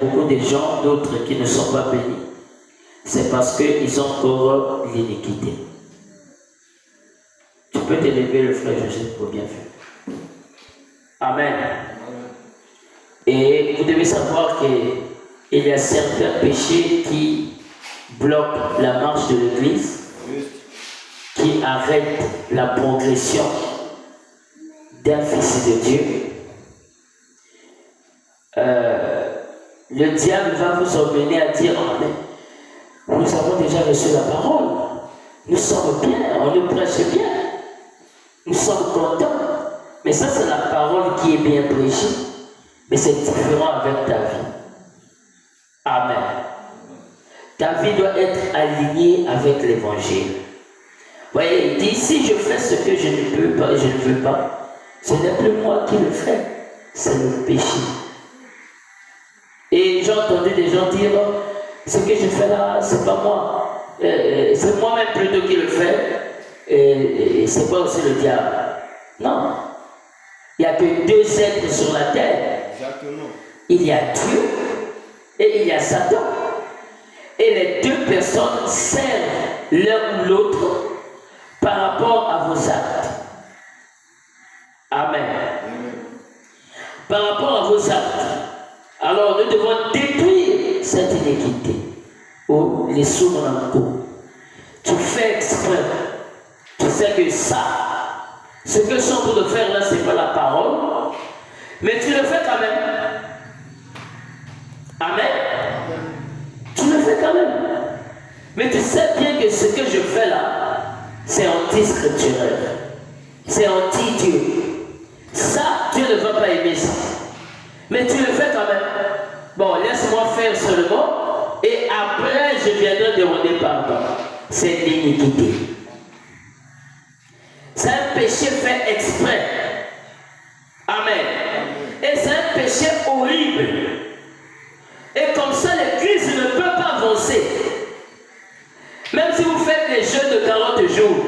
beaucoup de gens, d'autres qui ne sont pas bénis, c'est parce qu'ils ont encore l'iniquité. Tu peux te lever, le frère Joseph, pour bien faire. Amen. Et vous devez savoir qu'il y a certains péchés qui bloquent la marche de l'Église, qui arrêtent la progression d'un fils de Dieu. Le diable va vous emmener à dire: oh, mais nous avons déjà reçu la parole, nous sommes bien, on le prêche bien, nous sommes contents. Mais ça, c'est la parole qui est bien prêchée, mais c'est différent avec ta vie. Amen. Ta vie doit être alignée avec l'évangile. Voyez, il dit: si je fais ce que je ne peux pas et je ne veux pas, ce n'est plus moi qui le fais, c'est le péché. Et j'ai entendu des gens dire: ce que je fais là, c'est pas moi. C'est moi-même plutôt qui le fais. Et c'est pas aussi le diable. Non. Il n'y a que deux êtres sur la terre. Exactement. Il y a Dieu et il y a Satan. Et les deux personnes servent l'un ou l'autre par rapport à vos actes. Amen. Par rapport à vos actes. Alors nous devons détruire cette iniquité. Oh, les sourds en coup. Tu fais exprès. Tu sais que ça, ce que je suis en train de faire là, ce n'est pas la parole. Mais tu le fais quand même. Amen. Tu le fais quand même. Mais tu sais bien que ce que je fais là, c'est anti-scripturel. C'est anti-Dieu. Ça, Dieu ne va pas aimer ça. Mais tu le fais quand même. Bon, laisse-moi faire seulement. Et après, je viendrai demander pardon. C'est l'iniquité. C'est un péché fait exprès. Amen. Et c'est un péché horrible. Et comme ça, l'Église ne peut pas avancer. Même si vous faites les jeûnes de 40 jours,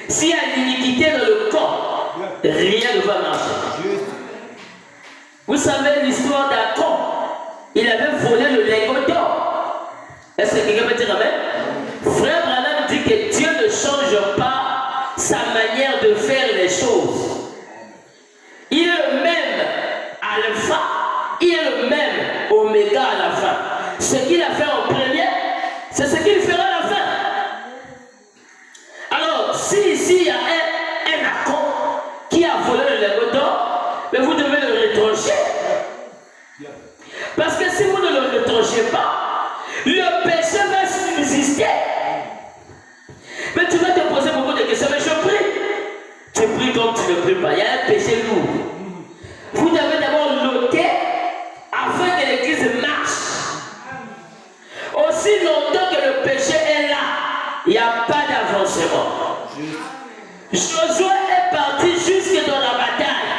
s'il y a l'iniquité dans le corps, rien ne va marcher. Vous savez l'histoire d'Acon. Il avait volé le lingot d'or. Est-ce que quelqu'un peut dire amen? Frère Branham dit que Dieu ne change pas sa manière de faire les choses. Il est le même alpha, il est le même oméga à la fin. Ce qu'il a fait en premier, c'est ce qu'il fera à la fin. Alors, si ici il y a un Acon qui a volé le lingot d'or, mais vous devez le retrancher. Parce que si vous ne le retranchez pas, le péché va subsister. Mais tu vas te poser beaucoup de questions. Mais je prie. Tu pries comme tu ne pries pas. Il y a un péché lourd. Vous devez d'abord l'ôter afin que l'Église marche. Aussi longtemps que le péché est là, il n'y a pas d'avancement. Josué est parti jusque dans la bataille.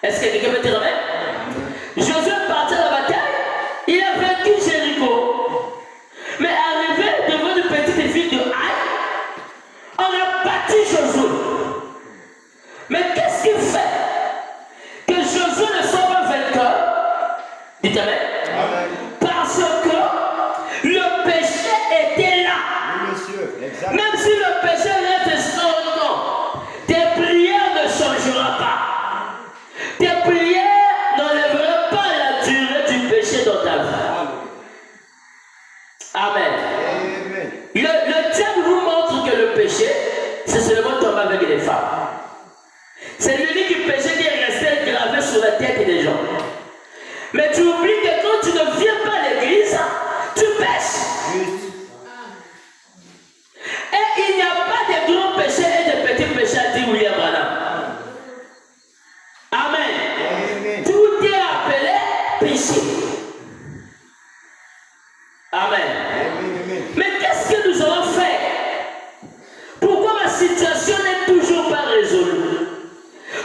Est-ce que quelqu'un peut dire amen? Josué est parti dans la bataille. Il a vaincu Jéricho. Mais arrivé devant une petite ville de Haï, on a battu Josué. Mais qu'est-ce qu'il fait que Josué ne soit pas vainqueur? Dites amen. Parce que le péché était là. Oui, monsieur. Exact. Même si le péché reste sans nom, tes prières ne changeront pas. Tes prières n'enlèveront pas la durée du péché dans ta vie. Amen. Le diable vous montre que le péché, c'est seulement tomber avec les femmes. C'est l'unique péché qui est resté gravé sur la tête des gens. Mais tu oublies que quand tu ne viens pas à l'église, tu pêches. Et il n'y a pas de grands péchés et de petits péchés, a dit William Branham. Amen. Tout est appelé péché. Amen. Mais qu'est-ce que nous allons faire? Pourquoi ma situation n'est toujours pas résolue?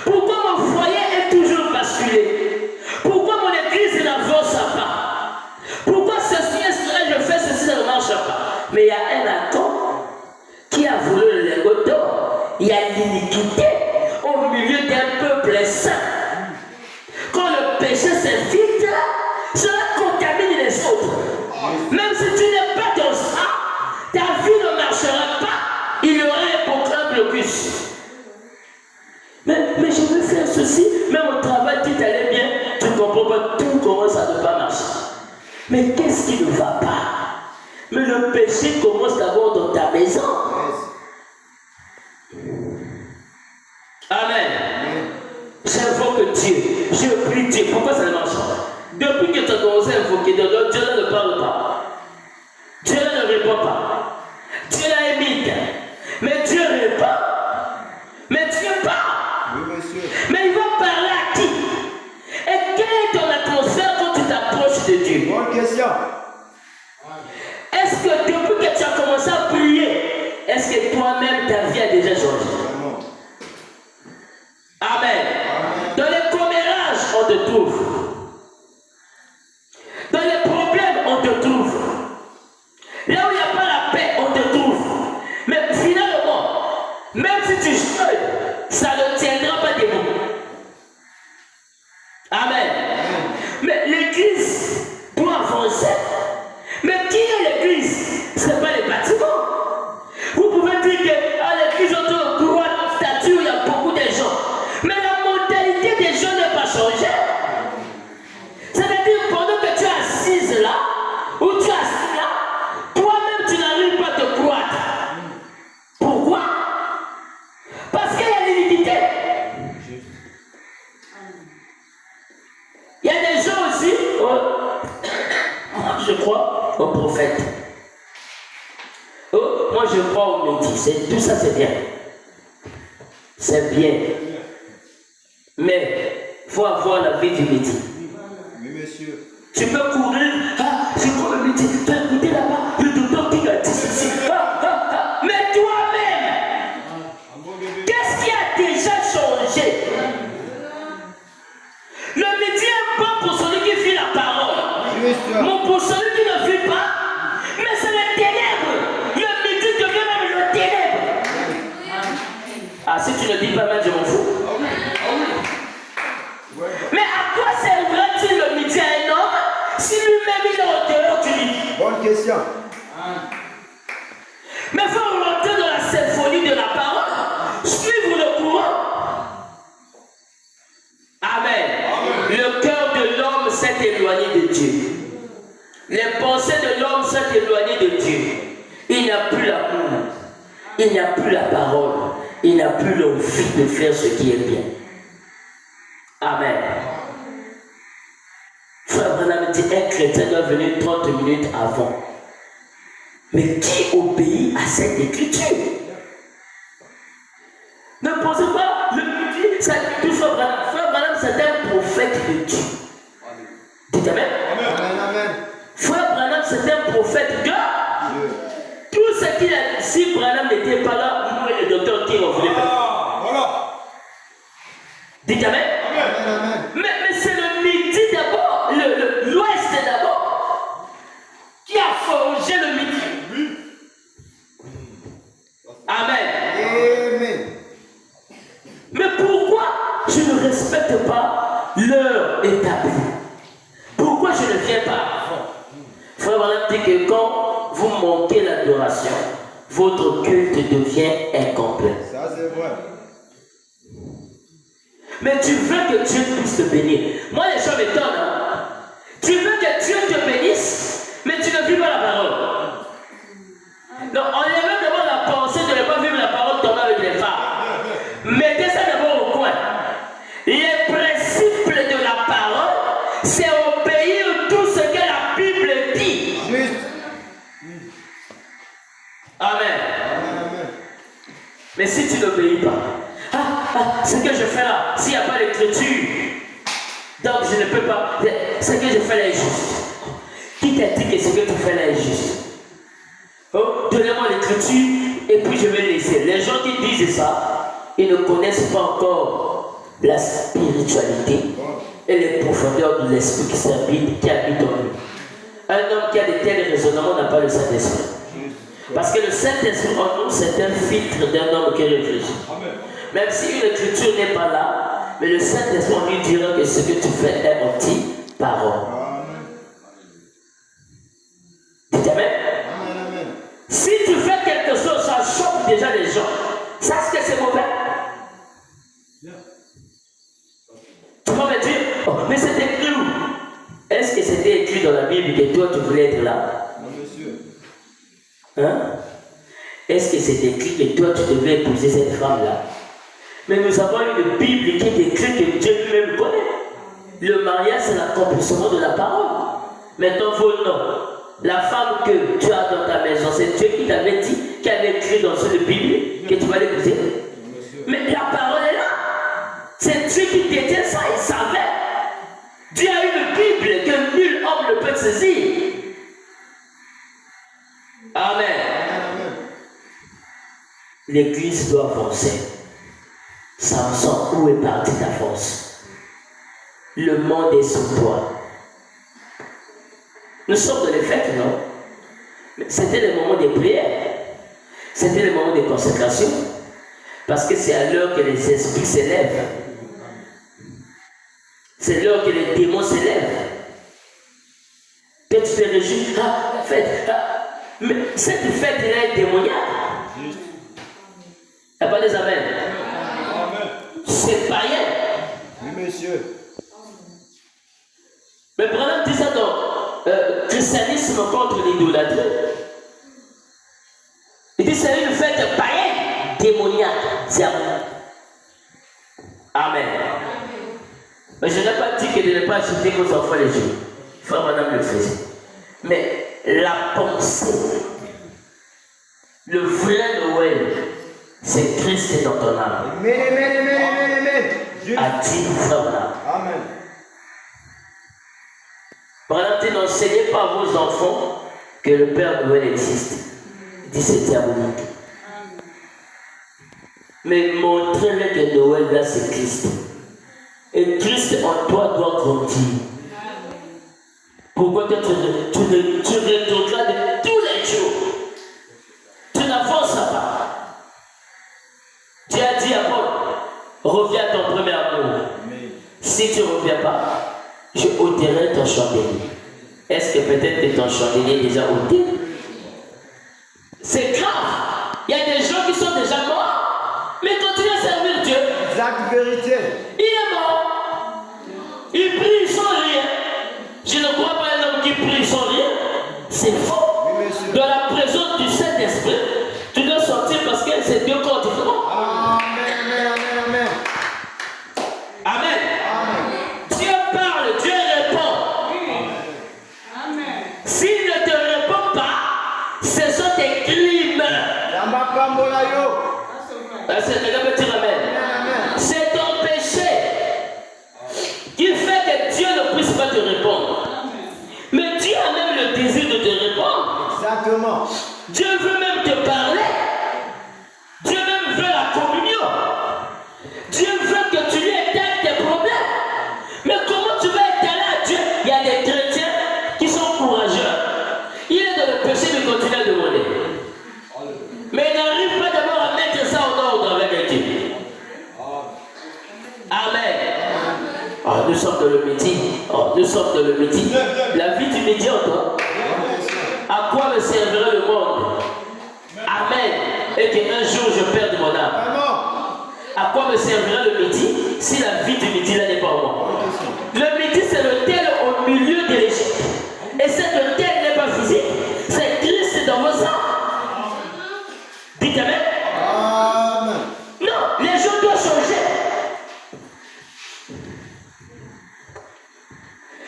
Pourquoi mon foyer est toujours basculé? Pourquoi mon église n'avance pas? Pourquoi ceci et cela, je fais ceci, ça ne marche pas? Mais il y a un Acon qui a volé le lingot d'or. Il y a l'iniquité au milieu d'un peuple saint. Quand le péché s'infiltre, cela contamine les Même si tu n'es pas dans ça, ta vie ne marchera pas. Il y aura un blocus. Mais je veux faire ceci, même au travail, tout allait bien, tu ne comprends pas, tout commence à ne pas marcher. Mais qu'est-ce qui ne va pas? Mais le péché commence d'abord dans ta maison. Amen. J'invoque Dieu, je prie Dieu. Pourquoi ça ne marche pas? Depuis que tu as commencé à invoquer Dieu, Dieu ne parle pas. Dieu ne répond pas. Dieu la imite. Mais Dieu répond. Mais Dieu parle. Oui, monsieur. Mais il va parler à qui? Et quelle est ton atmosphère quand tu t'approches de Dieu? Bonne question. Est-ce que depuis que tu as commencé à prier, est-ce que toi-même ta vie a déjà changé? Amen. Dans les commérages, on te trouve. Dans les problèmes, on te trouve. Là où il n'y a pas la paix, on te trouve. Mais finalement, même si tu jeûnes, ça ne tiendra pas debout. Amen. Mais l'église doit avancer. Mais qui est l'église? Ce n'est pas les bâtiments. Vous pouvez dire que l'église autour de droite, statue, il y a beaucoup de gens. Mais la mentalité des gens n'a pas changé. C'est-à-dire, pendant que tu es assise là, ou tu es assis là, toi-même tu n'arrives pas à te croître. Pourquoi? Parce qu'il y a l'humilité. Il y a des gens aussi, je crois au prophète. Moi je crois au métier. Tout ça c'est bien. C'est bien. Mais il faut avoir la vie du métier. Oui, monsieur. Tu peux courir, je crois au métier. Tu as écouté là-bas, le docteur qui a dit ceci. Mais toi-même, qu'est-ce qui a déjà changé? Le métier est bon pour celui qui vit la parole. Mais pour celui qui ne vit pas, mais c'est les ténèbres. Le métier devient même le ténèbre. Ah, si tu ne dis pas mal, je m'en fous. Mais à quoi servira-t-il le métier à un homme si lui-même il est au dehors du lit? Bonne question. Mais il faut rentrer dans la symphonie de la parole, suivre le courant. Amen. Le cœur de l'homme s'est éloigné de Dieu. Les pensées de l'homme s'est éloignées de Dieu. Il n'a plus l'amour. Il n'a plus la parole. Il n'a plus l'envie de faire ce qui est bien. Amen. Frère Branham dit un chrétien doit venir 30 minutes avant. Mais qui obéit à cette écriture? Ne pensez pas, le midi, Frère Branham, c'est un prophète de Dieu. Dites Amen. Amen. Frère Branham, c'est un prophète de Dieu. Tout ce qu'il a dit, si Branham n'était pas là, nous et le docteur qui on voulait faire. Voilà. Dites Amen. Mais c'est le midi d'abord, l'ouest d'abord, qui a forgé le midi. Oui. Amen. Mais pourquoi je ne respecte pas l'heure établie? Pourquoi je ne viens pas avant? Frère Branham dit que quand vous manquez l'adoration, votre culte devient incomplet. Ça c'est vrai. Mais tu veux que Dieu puisse te bénir. Moi, les gens m'étonnent. Hein? Tu veux que Dieu te bénisse, mais tu ne vis pas la parole. Donc, on est même devant la pensée de ne pas vivre la parole tomber avec les femmes. Mettez ça d'abord au coin. Les principes de la parole, c'est obéir tout ce que la Bible dit. Juste. Amen. Mais si tu n'obéis pas, ce que je fais là, s'il n'y a pas d'écriture, donc je ne peux pas. Ce que je fais là est juste. Qui t'a dit que ce que tu fais là est juste? Oh, donnez-moi l'écriture et puis je vais laisser. Les gens qui disent ça, ils ne connaissent pas encore la spiritualité et les profondeurs de l'esprit qui habite en lui. Un homme qui a de tels raisonnements n'a pas le Saint-Esprit. Parce que le Saint-Esprit en nous, c'est un filtre d'un homme qui réfléchit. Même si une écriture n'est pas là, mais le Saint-Esprit lui dira que ce que tu fais est anti-parole. déjà les gens. Ça, est-ce que c'est mauvais? Tu vas me dire, oh, mais c'est écrit où? Est-ce que c'était écrit dans la Bible que toi tu voulais être là? Non, monsieur. Hein? Est-ce que c'est écrit que toi tu devais épouser cette femme-là? Mais nous avons une Bible qui est écrite que Dieu lui-même connaît. Le mariage, c'est l'accomplissement de la parole. Maintenant, vos noms. La femme que tu as dans ta maison, c'est Dieu qui t'avait dit, qui avait écrit dans cette Bible, que tu vas l'épouser. Mais la parole est là. C'est Dieu qui détient ça, il savait. Dieu a une Bible que nul homme ne peut saisir. Amen. L'église doit avancer. Samson, où est partie ta force? Le monde est sous toi. Nous sommes dans les fêtes, non? C'était le moment des prières. C'était le moment de consécration. Parce que c'est à l'heure que les esprits s'élèvent. C'est l'heure que les démons s'élèvent. Que tu te réjouis. Ah, la fête. Ah. Mais cette fête-là est démoniaque. Il n'y a pas des amens. C'est païen. Oui, monsieur. Mais Branham dit ça dans christianisme contre l'idolâtrie. Il dit c'est une fête païenne, démoniaque, diabolique. Amen. Mais je n'ai pas dit que de ne pas acheter vos enfants les jours. Frère Madame le faisait. Mais la pensée, le vrai Noël, c'est Christ dans ton âme. Amen. A dit frère Madame. Amen. Branham dit, n'enseignez pas à vos enfants que le Père Noël existe. Il dit c'est diabolique. Mais montrez-leur que Noël là c'est Christ. Et Christ en toi doit grandir. Pourquoi tu rétrogrades tous les jours? Tu n'avances pas. Tu as dit à Paul, reviens à ton premier amour. Si tu ne reviens pas, je ôterai ton chandelier. Est-ce que peut-être que ton chandelier est déjà ôté? C'est grave. Il y a des gens qui sont déjà morts, mais continuent à servir Dieu. Exact vérité. Il est mort. Il prie sans rien. Je ne crois pas un homme qui prie sans rien. C'est faux. Oui, monsieur. Dans la présence du Saint-Esprit, tu dois sortir parce que c'est deux corps différents. Amen. Amen. Dieu parle, Dieu répond. S'il ne te répond pas, ce sont des crimes. C'est ton péché qui fait que Dieu ne puisse pas te répondre. Mais Dieu a même le désir de te répondre. Exactement. Dieu veut même te parler. Dieu même veut la communion. Dieu veut que tu lui étales tes problèmes. Mais comment tu vas étaler à Dieu? Il y a des chrétiens qui sont courageux. Il est dans le péché mais continue à demander. Mais il n'arrive pas d'abord à mettre ça en ordre avec Dieu. Amen. Oh, nous sommes dans le midi. Oh, nous sommes dans le midi. La vie du midi en toi. À quoi me servirait le monde? Amen. Et qu'un jour je perde mon âme. À quoi me servirait le midi si la vie du midi là n'est pas en moi? Le midi c'est l'autel au milieu de l'Égypte. Et cet autel n'est pas physique. C'est Christ dans vos âmes. Dites Amen. Amen. Non, les gens doivent changer.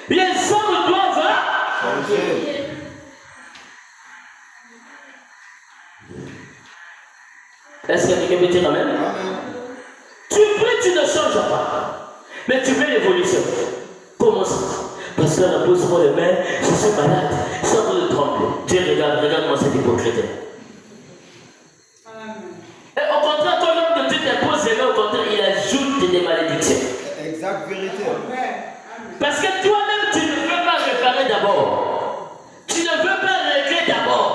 Les hommes doivent Changer. Est-ce que quelqu'un peut dire Amen? Amen. Tu pries, tu ne changes pas. Mais tu veux l'évolution. Comment ça? Parce que pose-moi les mains, je suis malade, sans de trembler. Dieu regarde-moi cet hypocrite. Et au contraire, quand l'homme de Dieu t'impose les mains, au contraire, il ajoute des malédictions. Exact vérité. Parce que toi-même, tu ne veux pas réparer d'abord. Tu ne veux pas régler d'abord.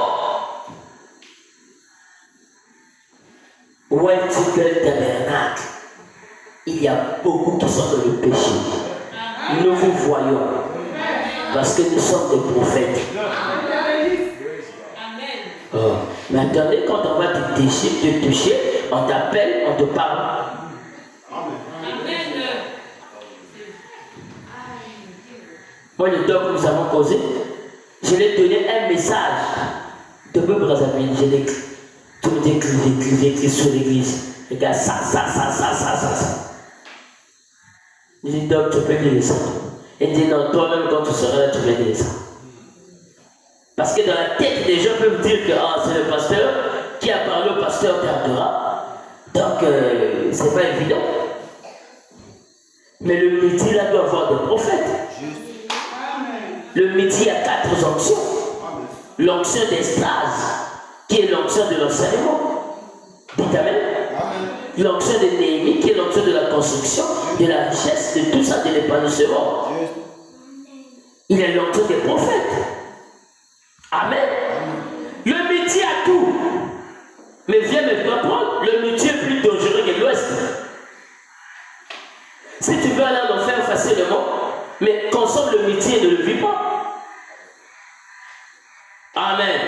White Tabernacle, il y a beaucoup qui sont dans le péché. Nous vous voyons. Parce que nous sommes des prophètes. Oh, Mais attendez, quand on va te toucher, on t'appelle, on te parle. Moi, le doc que nous avons causé, je lui ai donné un message de peu Brazzaville. Je l'ai écrit. Tout le monde écrit sur l'église. Regarde ça. Je dis, doc, tu peux lire ça. Il dit, non, toi-même, quand tu seras là, tu vas lire ça. Parce que dans la tête, les gens peuvent dire que c'est le pasteur qui a parlé au pasteur d'Ardora. Donc, c'est pas évident. Mais le midi, là, doit avoir des prophètes. Le midi, il y a 4 onctions. L'onction d'Estase, qui est l'onction de l'enseignement. Dites Amen. L'onction de Néhémie, qui est l'onction de la construction, de la richesse, de tout ça, de l'épanouissement. Il est l'onction des prophètes. Amen. Le midi a tout. Mais viens me comprendre, le midi est plus dangereux que l'ouest. Si tu veux aller en enfer facilement, mais consomme le midi et ne le vis pas. Amen.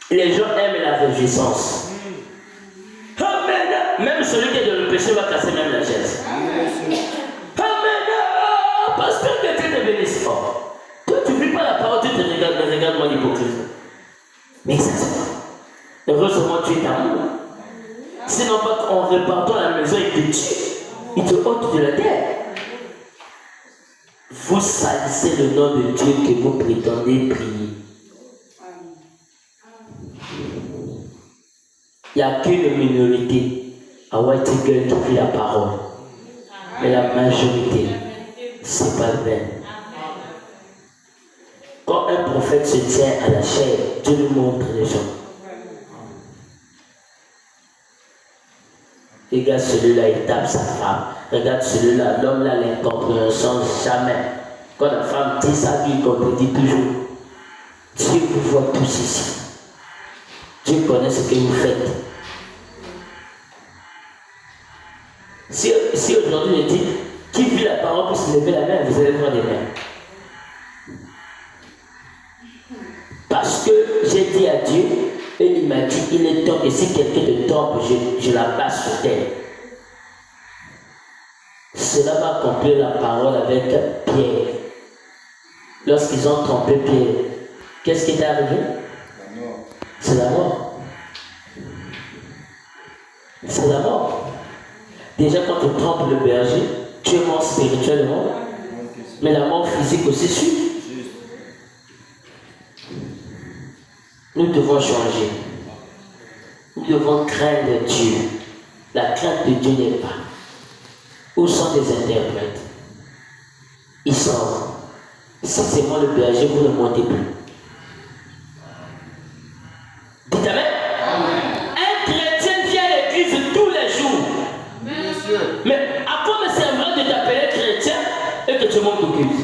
Les gens aiment la réjouissance. Amen. Même celui qui est dans le péché va casser même la chaise. Amen. Pasteur, que Dieu te bénisse. Toi, tu ne vis pas la parole, tu te regardes moi l'hypocrite. Mais ça, c'est pas. Heureusement, tu es amour. Sinon, pas en repartant à la maison, il te tue. Il te ôte de la terre. Vous salissez le nom de Dieu que vous prétendez prier. Il n'y a qu'une minorité à White Eagle qui vit la parole. Mais la majorité, c'est pas le même. Quand un prophète se tient à la chair, Dieu nous montre les gens. Regarde celui-là, il tape sa femme. Regarde celui-là, l'homme-là, l'incompréhension jamais. Quand la femme dit sa vie, il contredit toujours. Dieu vous voit tous ici. Dieu connaît ce que vous faites. Si aujourd'hui je dis, qui vit la parole pour se lever la main, vous allez voir des mains. Parce que j'ai dit à Dieu, et il m'a dit, il est temps que si quelqu'un te trompe, je la passe sur terre. Cela va accomplir la parole avec Pierre. Lorsqu'ils ont trompé Pierre, qu'est-ce qui est arrivé? La mort. C'est la mort. C'est la mort. Déjà, quand tu trompes le berger, tu es mort spirituellement, mais la mort physique aussi suit. Nous devons changer. Nous devons craindre Dieu. La crainte de Dieu n'est pas. Où sont les interprètes? Ils sont. Si c'est moi le berger, vous ne montez plus. Dites Amen. Un chrétien vient à l'église tous les jours. Mais à quoi me servira de t'appeler chrétien et que tu montes au culte?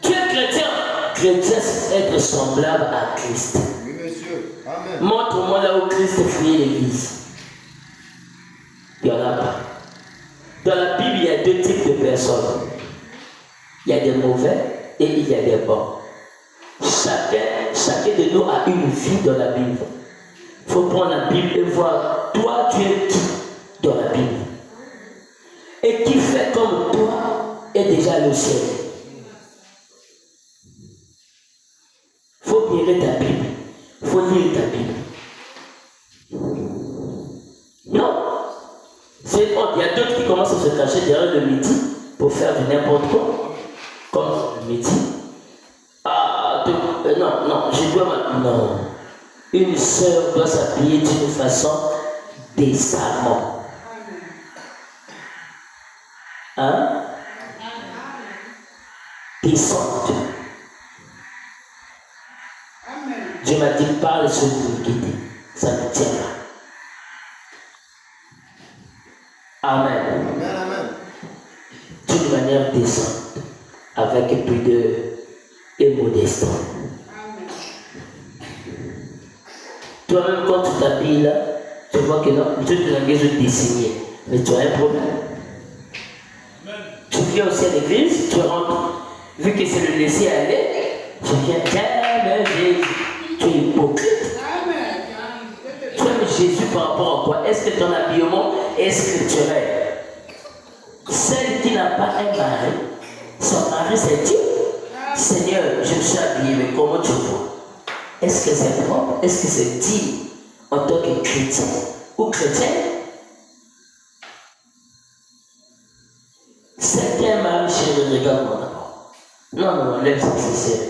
Tu es chrétien. Chrétien, c'est être semblable à Christ. Oui, monsieur. Amen. Montre-moi là où Christ fouillait l'église. Il n'y en a pas. Dans la Bible, il y a 2 types de personnes. Il y a des mauvais et il y a des bons. Chacun de nous a une vie dans la Bible. Il faut prendre la Bible et voir, toi, tu es qui dans la Bible. Et qui fait comme toi est déjà le ciel. Il faut mirer ta Bible. Il faut lire ta Bible. Non. C'est honte. Il y a d'autres qui commencent à se cacher derrière le midi pour faire du n'importe quoi. Comme le midi. Non, je dois maintenant. Non. Une sœur doit s'habiller d'une façon décemment. Hein? Décente. Dieu m'a dit, parle sur l'iniquité. Ça ne tient pas. Amen. D'une manière décente, avec pudeur et modestie. Toi-même, quand tu t'habilles là, tu vois que non, Dieu te l'a dessiné. Mais tu as un problème. Tu viens aussi à l'église, tu rentres. Vu que c'est le laisser aller, tu viens, tiens, Jésus. Jésus par rapport à quoi? Est-ce que ton habillement est scripturel? Celle qui n'a pas un mari, son mari c'est Dieu. Seigneur, je me suis habillé, mais comment tu vois? Est-ce que c'est propre? Est-ce que c'est digne en tant que chrétien ou chrétienne? Certains maris, chérie, regarde-moi d'abord. Non, lève sa sincère.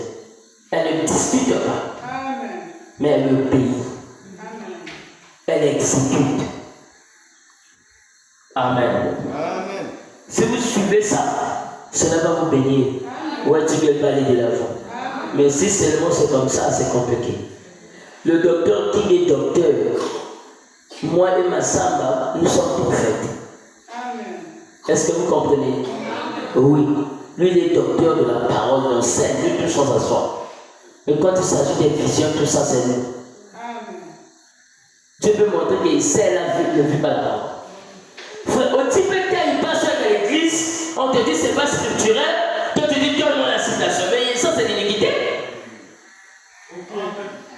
Elle ne discute pas. Amen. Mais elle obéit. Amen. Elle exécute. Amen. Amen. Si vous suivez ça, cela va vous bénir. Ouais, tu ne peux pas aller de l'avant. Mais si seulement c'est comme ça, c'est compliqué. Le docteur King est docteur. Moi et ma samba, nous sommes prophètes. Amen. Est-ce que vous comprenez? Amen. Oui. Lui, il est docteur de la parole, il enseigne, lui, tout sans asseoir. Mais quand il s'agit des visions, tout ça, c'est nous. Amen. Dieu peut montrer qu'il sait la vie, ne vit pas la parole. Frère, au type quand il passe à l'église, on te dit c'est pas scripturel, toi tu dis donne-moi la citation. Mais ça, c'est l'iniquité.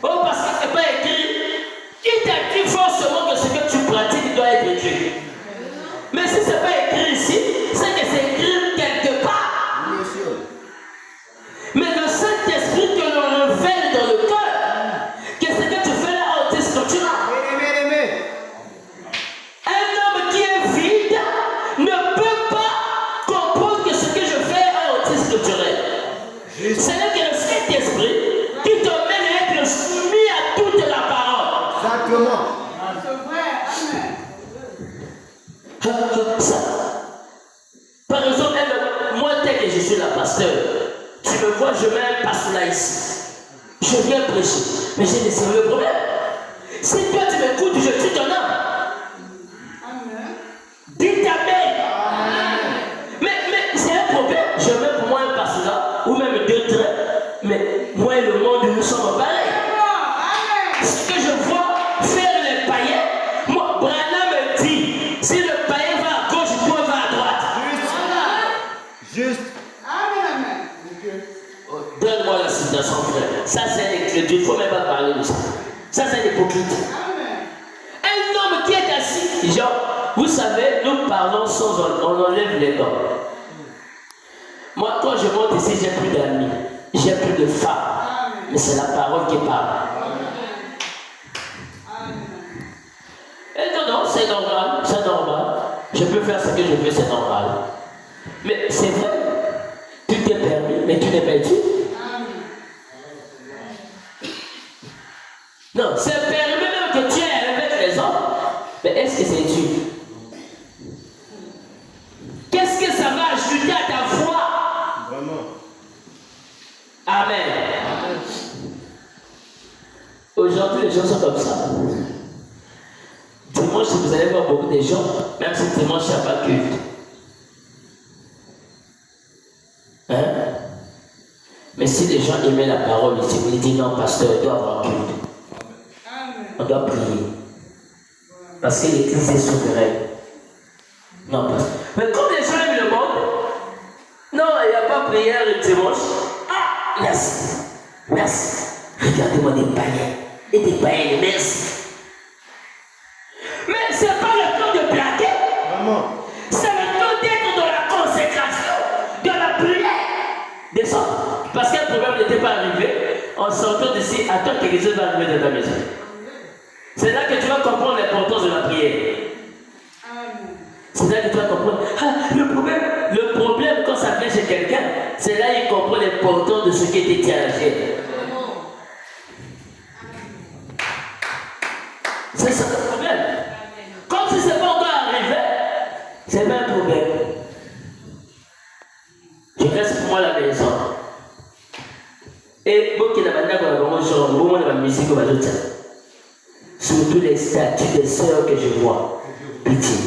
Oh, parce que c'est pas écrit. Il t'a dit forcément que ce que tu pratiques doit être écrit. Mais si c'est pas écrit ici, c'est que c'est écrit quelque part. Mais le Saint-Esprit te le révèle dans le cœur. Que ce que tu fais là, en scripturel. Un homme qui est vide ne peut pas comprendre que ce que je fais est anti-scripturel. Ce n'est que le Saint-Esprit qui te mène à être soumis à toute la parole. Exactement. C'est vrai. Amen. Ça. Par exemple, moi, tel que je suis la pasteur, tu me vois, je mets un passe là ici. Je viens prêcher. Mais j'ai des sérieux problèmes. Si toi tu m'écoutes, je tue ton âme. Dis ta mère. Mais c'est un problème. Je mets pour moi un passe là, ou même deux traits. Mais moi et le monde, nous sommes pareils. Ce que je vois faire les païens, moi, Branham me dit, si le païen va à gauche, toi va à droite. Juste. Amen. Donne-moi la citation, frère. Ça, c'est l'écriture. Il ne faut même pas parler de ça. Ça, c'est l'hypocrite. Un homme qui est assis, genre, vous savez, nous parlons sans on enlève les dents. Moi, quand je monte ici, j'ai plus d'amis, j'ai plus de femmes. Mais c'est la parole qui parle. Et non, c'est normal, c'est normal. Je peux faire ce que je veux, c'est normal. Mais c'est vrai, tu t'es permis, mais tu n'es pas Dieu. Non, c'est permis même que tu es avec les hommes. Mais est-ce que c'est Dieu? Qu'est-ce que ça va ajouter à ta foi? Vraiment. Amen. Aujourd'hui, les gens sont comme ça. Dimanche, vous allez voir beaucoup de gens, même si dimanche, il n'y a pas de culte. Hein? Mais si les gens aimaient la parole, ils vous disent non, pasteur, il doit avoir culte. On doit prier. Parce que l'église est souveraine. Non, pasteur. Mais comme les gens aiment le monde, non, il n'y a pas prière le dimanche. Ah, merci. Merci. Regardez-moi des païens. Et des païens, merci. Mais ce n'est pas le temps de plaquer. Vraiment. C'est le temps d'être dans la consécration, dans la prière. Descends. Parce qu'un problème n'était pas arrivé en sortant d'ici. Attends que Jésus va arriver dans ta maison. C'est là que tu vas comprendre l'importance de la prière. C'est là que tu vas comprendre. Ah, le problème quand ça vient chez quelqu'un, c'est là qu'il comprend l'importance de ce qui était dit à la chaîne. C'est ça le problème. Comme si ce n'est pas encore arrivé, c'est pas un problème. Je reste pour moi à la maison. Et beaucoup de la musique, surtout les statues des sœurs que je vois. Pitié.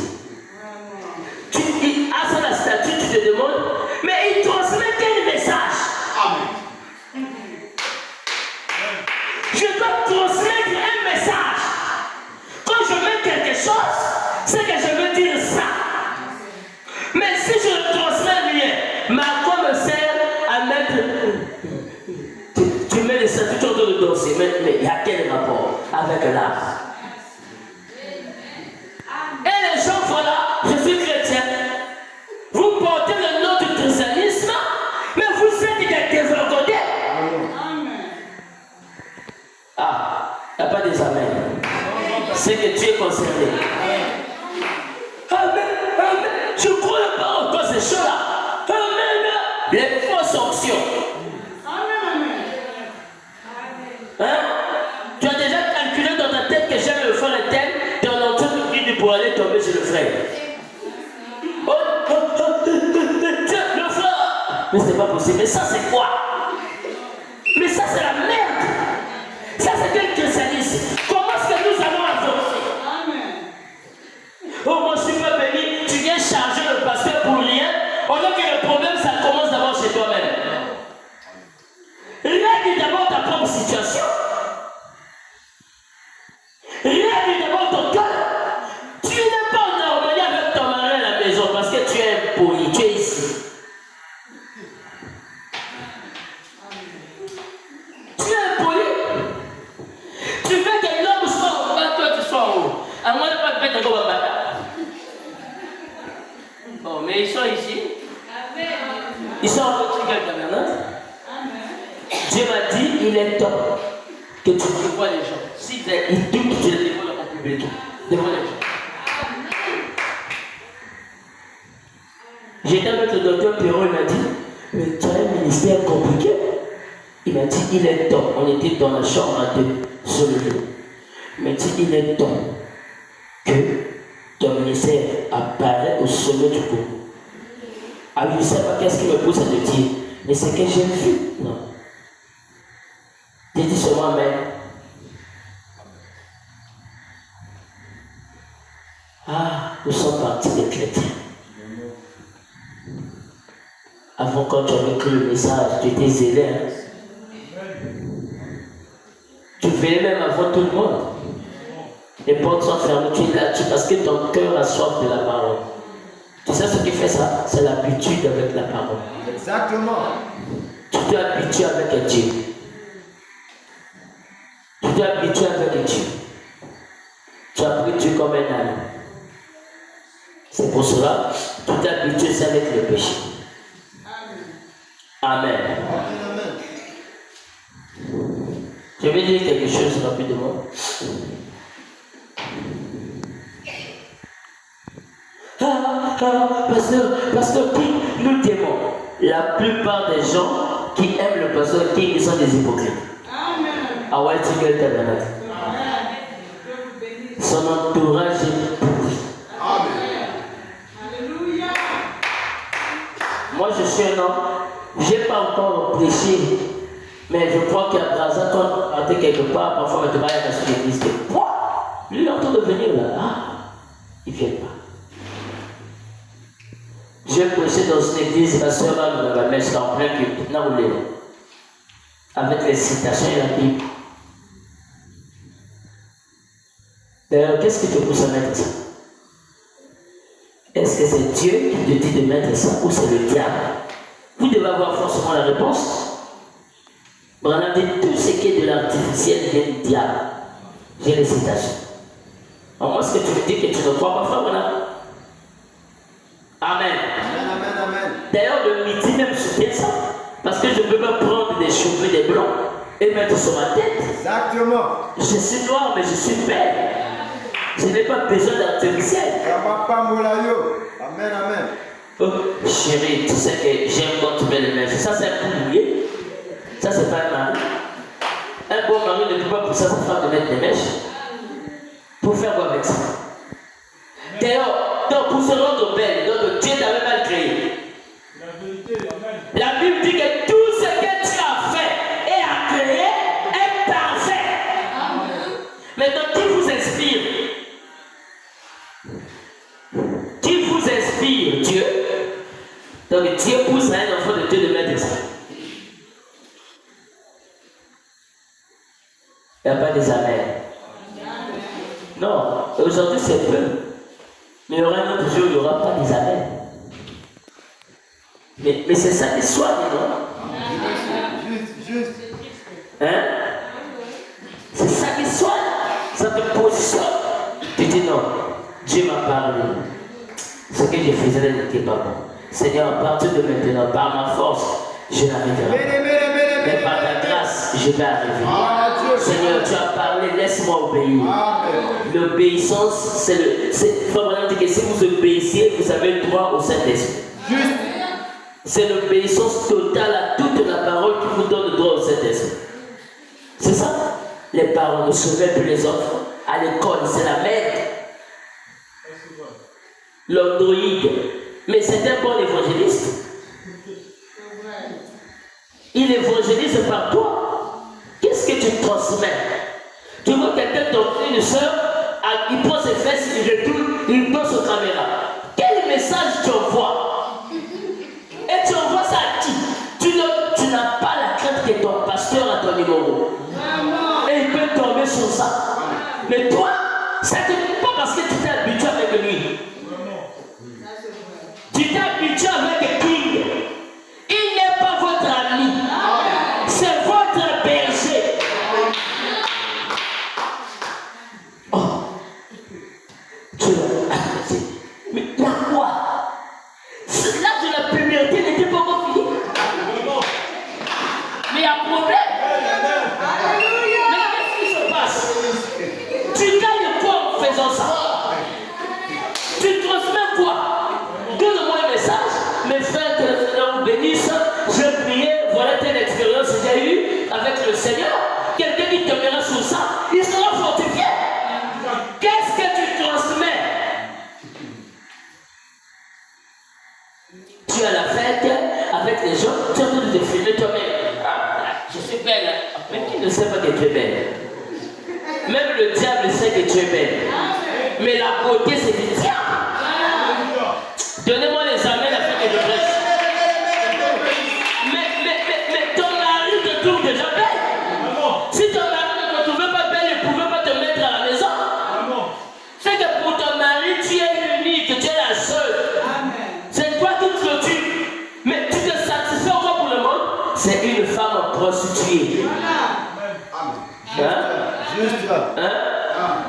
À ça, la statue, tu te demandes, mais il transmet quel message? Amen. Je dois transmettre un message. Quand je mets quelque chose, c'est que je veux dire ça. Mais si je ne transmets rien, ma quoi me sert à mettre. Tu mets les statues autour de danser, mais il y a quel rapport avec l'art? te dévergondé. Amen. Ah, il n'y a pas des amens. C'est que tu es concerné. Amen, amen. Je crois la parole dans ces choses-là. Amen. Les fausses sanctions. Amen. Hein? Tu as déjà calculé dans ta tête que j'aime le frère et tel, tu es en train de prier pour aller tomber sur le frère. Oh, oh, oh, tiens, le frère. Mais c'est pas possible. Mais ça, c'est quoi? Mais ça, c'est la merde. Ça, c'est quel christianisme? Comment est-ce que nous allons avancer? Amen. Oh, moi, je suis pas béni. Tu viens charger le pasteur pour rien. On a que le problème, ça commence d'abord chez toi-même. Règle d'abord ta propre situation. Règle d'abord ton cœur. Tu n'es pas en harmonie avec ton mari à la maison parce que tu es impoli, tu es ici. Tu es impoli. Tu veux que l'homme soit en bas, toi tu sois en haut. À moins de pas te mettre encore en bas. Bon, mais ils sont ici. Ils sont en petit quelqu'un maintenant. Dieu m'a dit, il est temps que tu dévoiles les gens. Si ils doutent, tu les dévoiles en public. Dévoile les gens. J'étais avec le docteur Perron, il m'a dit, mais tu as un ministère compliqué. Il m'a dit, il est temps. On était dans la chambre à deux, sur le lit. Il m'a dit, il est temps que ton ministère apparaît au sommet du coup. Ah, je ne sais pas qu'est-ce qui me pousse à te dire, mais c'est que j'ai vu. Non. J'ai dit sur moi-même. Ah, nous sommes partis des chrétiens. Avant, quand tu avais écrit le message, tu étais zélé. Tu veillais même avant tout le monde. Les portes sont fermées, tu es là parce que ton cœur a soif de la parole. Tu sais ce qui fait ça? C'est l'habitude avec la parole. Exactement. Tu t'es habitué avec Dieu. Tu t'es habitué avec Dieu. Tu as pris Dieu comme un ami. C'est pour cela que tu t'es habitué avec le péché. Amen. Amen. Je vais dire quelque chose rapidement. Pasteur, qui nous témoigne? La plupart des gens qui aiment le pasteur, qui sont des hypocrites. Amen. Ah ouais, tu gueules ta banane. Son entourage est pourri. Amen. Alléluia. Moi, je suis un homme, je n'ai pas encore prêché, mais je crois qu'à Brazza, quand on partait quelque part, parfois, on te parle à l'église. Lui, il est en train de venir là. Ah, il ne vient pas. J'ai prêché dans une église, ma soeur va nous la messe en plein culte, avec les citations et la Bible. D'ailleurs, qu'est-ce qui te pousse à mettre ça? Est-ce que c'est Dieu qui te dit de mettre ça ou c'est le diable? Vous devez avoir forcément la réponse. Branham dit tout ce qui est de l'artificiel vient du diable. J'ai les citations. Alors moi, ce que tu me dis que tu ne crois pas, frère Branham? Amen. Amen, amen. D'ailleurs, le midi même soutient ça. Parce que je ne peux pas prendre des cheveux des blancs et mettre sur ma tête. Exactement. Je suis noir, mais je suis belle. Je n'ai pas besoin d'artificiel. Amen, amen. Oh, chérie, tu sais que j'aime quand tu mets les mèches. Ça, c'est un coup mouillé. Ça, c'est pas un mari. Un bon mari ne peut pas pousser sa femme de mettre des mèches. Pour faire quoi avec ça? D'ailleurs, donc pour se rendre belle, donc Dieu t'avait mal créé. La Bible dit que tout ce que Dieu a fait et a créé est parfait. Maintenant, qui vous inspire? Qui vous inspire? Dieu. Donc Dieu pousse à un enfant de Dieu de mettre ça. Il n'y a pas des amens. Non, aujourd'hui c'est peu. Mais il y aura un autre jour, il n'y aura pas des amens. Mais c'est ça qui soigne, non? Juste. Hein? C'est ça qui soigne. Ça te positionne. Tu dis non, Dieu m'a parlé. Ce que je faisais n'était pas bon. Seigneur, à partir de maintenant, par ma force, je n'arriverai pas. Mais par ta grâce, je vais arriver. Seigneur, tu as parlé, laisse-moi obéir. L'obéissance, c'est faut vraiment dire que si vous obéissez, vous avez le droit au Saint-Esprit. C'est l'obéissance totale à toute la parole qui vous donne le droit au Saint-Esprit. C'est ça. Les parents ne surveillent plus les enfants. À l'école, c'est la mère. L'androïde. Mais c'est un bon évangéliste. Il évangélise par toi. Qu'est-ce que tu transmets? Tu vois quelqu'un, ton frère, une soeur, il prend ses fesses, il retourne, il donne son caméra. Quel message tu envoies? Et tu envoies ça à qui? Tu n'as pas la crainte que ton pasteur a ton numéro. Et il peut tomber sur ça. Mais toi, ça ne te dit pas parce que tu t'es habitué avec lui. Tu t'es habitué avec King. Il n'est pas votre ami. C'est votre berger. Oh. Tu l'as. Mais la quoi? L'âge de la puberté n'était pas encore fini. Mais il y a un problème. Mais qu'est-ce qui se passe? Tu gagnes quoi en faisant ça? Tu transmets quoi? Donne-moi un message. Mes frères, que le Seigneur vous bénisse. Je priais, voilà telle expérience que j'ai eue avec le Seigneur. Quelqu'un qui tombera sur ça, il sera fortifié. Qu'est-ce que tu transmets? Tu as la fête avec les gens, tu as tout de filmer toi-même. Je suis belle. Mais qui ne sait pas que tu es belle? Même le diable sait que tu es belle. Mais la beauté, c'est du diable. Donnez-moi les amens afin que je prêche. Mais ton mari te trouve déjà belle. Si ton mari ne te trouvait pas belle, il ne pouvait pas te mettre à la maison. C'est que pour ton mari, tu es unique, tu es la seule. C'est toi qui te tues. Mais tu te satisfais encore pour le monde? C'est une femme prostituée. Hein?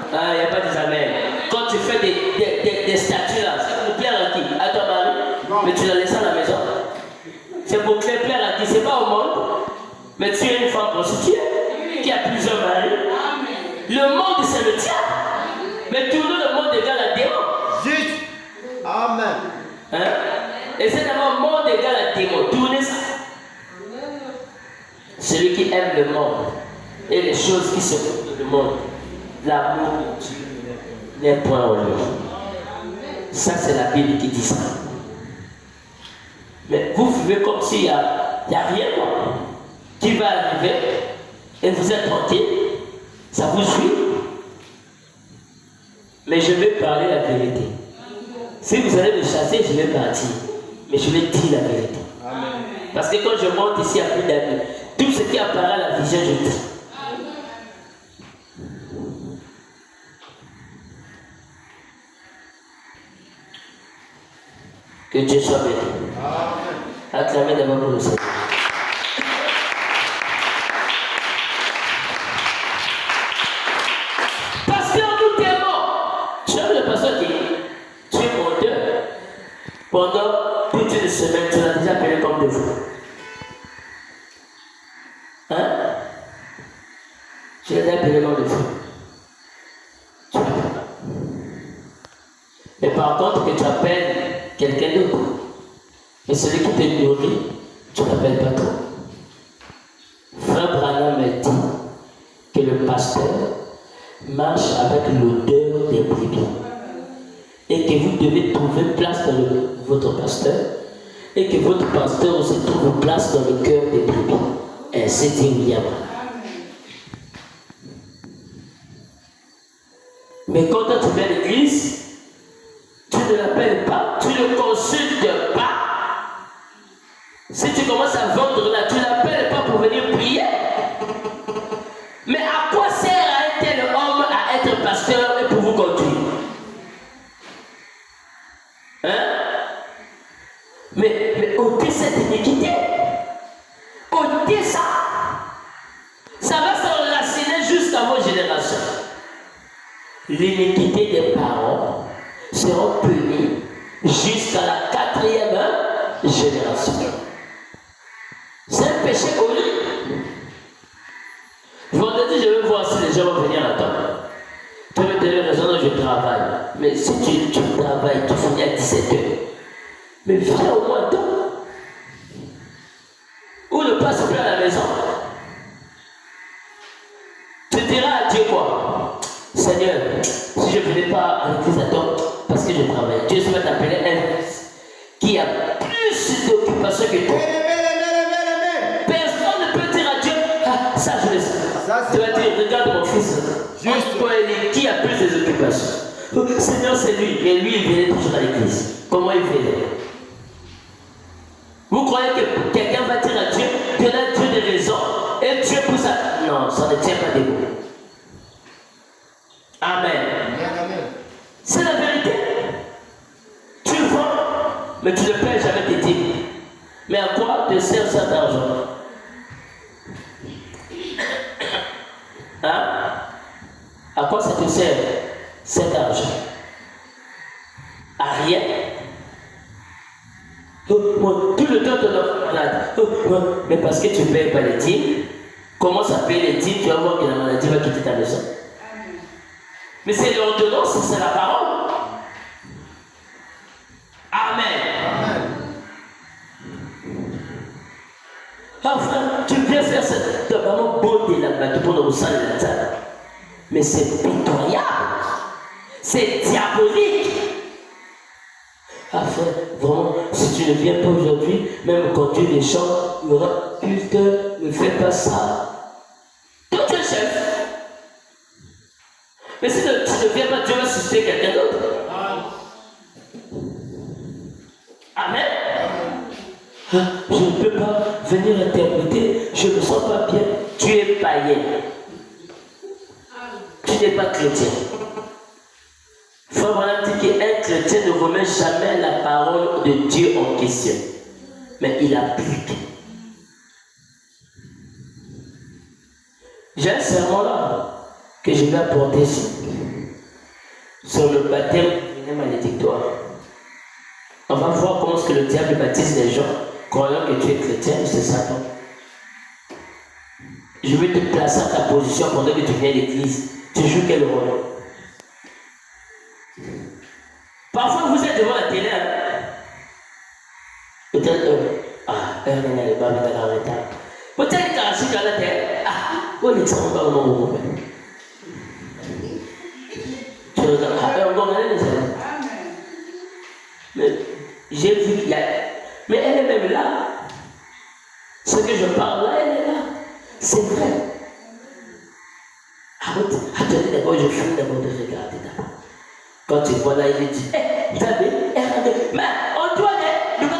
Il n'y a pas des amens. Quand tu fais des statues là, c'est pour plaire à qui? À ton mari? Mais tu l'as laissé à la maison. C'est pour plaire à qui? C'est pas au monde. Mais tu es une femme prostituée qui a plusieurs maris. Le monde, c'est le diable. Mais tourner le monde égale à démon. Juste. Amen. Hein? Et c'est d'abord monde égal à démon. Tournez ça. Celui qui aime le monde et les choses qui se font dans le monde, l'amour de Dieu n'est point en lui. Ça, c'est la Bible qui dit ça. Mais vous vivez comme s'il n'y a rien qui va arriver et vous êtes tranquille. Ça vous suit. Mais je vais parler la vérité. Si vous allez me chasser, je vais partir. Mais je vais dire la vérité. Amen. Parce que quand je monte ici, il n'y a plus d'amis. Tout ce qui apparaît à la vision, je dis. Que Dieu soit béni. Acclamez d'abord pour le Seigneur. Pasteur, nous t'aimons. Tu aimes le pasteur qui tu es mon Dieu. Pendant toute une semaine, tu l'as déjà appelé comme de vous. Hein? Tu l'as déjà appelé comme de vous. Tu l'appelles pas. Mais par contre, que tu appelles quelqu'un d'autre. Et celui qui te nourrit, tu ne l'appelles pas toi. Frère Branham m'a dit que le pasteur marche avec l'odeur des brebis. Et que vous devez trouver place dans votre pasteur. Et que votre pasteur aussi trouve place dans le cœur des brebis. Ainsi dit William. Mais quand tu viens à l'église, tu ne l'appelles pas, tu ne consultes pas. Si tu commences à vendre là, tu ne l'appelles pas pour venir prier. Mais à quoi sert à un tel homme à être pasteur et pour vous conduire? Hein? Mais ôtez cette iniquité. Ôtez ça. Ça va s'enraciner jusqu'à vos générations. L'iniquité des parents seront punis jusqu'à la 4e génération. péché horrible. Vendredi, je vais voir si les gens vont venir à temps. Tu peux me donner raison, non, je travaille. Mais si tu travailles, tu finis à 17h. Mais viens au moins temps. Ou ne passe plus à la maison. Tu diras à Dieu quoi? Seigneur, si je ne venais pas à l'église à temps, parce que je travaille, Dieu va t'appeler un qui a plus d'occupation que toi. Personne ne peut dire à Dieu, ah, ça je le sais. Tu vas dire, regarde mon fils, qui a plus des occupations? Oh, Seigneur, c'est lui, mais lui, il venait toujours à l'église. Comment il faisait? Vous croyez que quelqu'un va dire à Dieu, Dieu a Dieu des raisons, et Dieu pour ça? Non, ça ne tient pas debout. Amen. C'est la vérité. Tu vends, mais tu ne payes jamais tes dîmes. Mais à quoi te sert cet argent? Hein? À quoi ça te sert cet argent? À rien. Oh, moi, tout le temps, tu es malade. Oh, moi, mais parce que tu ne payes pas les dîmes, commence à payer les dîmes, tu vas voir que la maladie va quitter ta maison. Mais c'est l'ordonnance, c'est la parole. Amen. Enfin, tu viens faire cette vraiment beauté là-bas, tu prends au sein de la table. Mais c'est pitoyable. C'est diabolique. Enfin, vraiment, si tu ne viens pas aujourd'hui, même quand Dieu les chante, il y aura culte, ne fais pas ça. Toi, tu es chef. Mais si tu ne viens pas, Dieu va susciter quelqu'un d'autre. Amen. Ah, je ne peux pas venir interpréter, je ne me sens pas bien. Tu es païen. Tu n'es pas chrétien. Frère Branham dit qu'un chrétien ne remet jamais la parole de Dieu en question, mais il applique. J'ai un sermon là que je vais apporter sur le baptême malédictoire. On va voir comment est-ce que le diable baptise les gens, croyant que tu es chrétien, c'est Satan. Je vais te placer à ta position pendant que tu viens à l'église. Tu joues quel rôle? Parfois vous êtes devant la télé. Peut-être, elle n'est pas dans la retard. Peut-être qu'à la suite à la télé, on est sans pas au nom. Tu regardes, on va aller. Mais j'ai vu qu'il y a. Mais elle est même là. Ce que je parle là, elle est là. C'est vrai. Attendez d'abord, je finis d'abord de regarder d'abord. Quand tu vois là, il dit, vous savez, mais on doit aller. Non.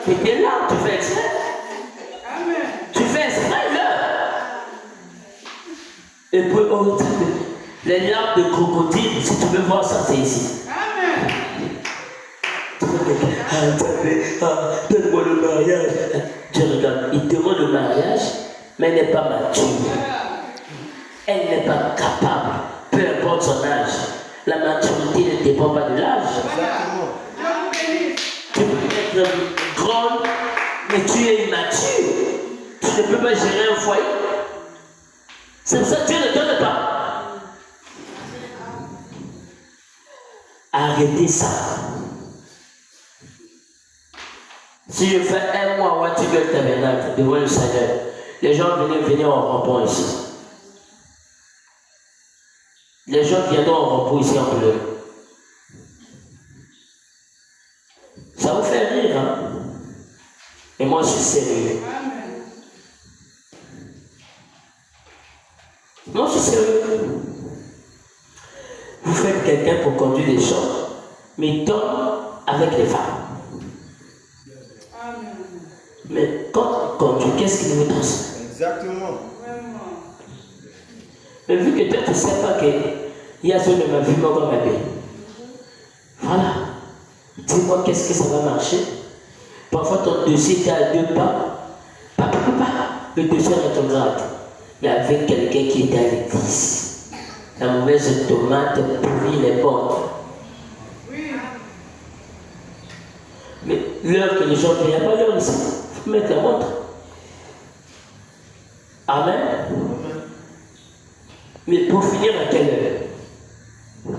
Tu es là, tu fais exprès. Amen. Tu fais exprès là. Et puis, oh, les larmes de crocodile, si tu veux voir ça, c'est ici. Amen. Donne-moi le mariage. Tu regardes, il demande le mariage, mais elle n'est pas mature. Elle n'est pas capable, peu importe son âge. La maturité ne dépend pas de l'âge. Tu peux être grande, mais tu es immature. Tu ne peux pas gérer un foyer. C'est pour ça que Dieu ne donne pas. Arrêtez ça. Si je fais un mois à Watigueul Tabernacle devant le Seigneur, les gens venaient venir en rampant ici. Les gens viendront en repos ici en pleurant. Ça vous fait rire, hein? Et moi, je suis sérieux. Moi, je suis sérieux. Vous faites quelqu'un pour conduire les gens, mais tant avec les femmes. Mais quand il conduit, qu'est-ce qu'il vous transmet? Exactement. Mais vu que toi, tu ne sais pas qu'il y a ce de ma vie, moi, comme ma vie. Voilà. Dis-moi qu'est-ce que ça va marcher. Parfois, ton dossier est à 2 pas. Papa, le dossier est rétrograde. Il y avait quelqu'un qui était à l'église. La mauvaise tomate pourrit les portes. Mais l'heure que les gens viennent, il n'y a pas l'heure ici. faut mettre la montre. Amen. Mais pour finir à quelle heure?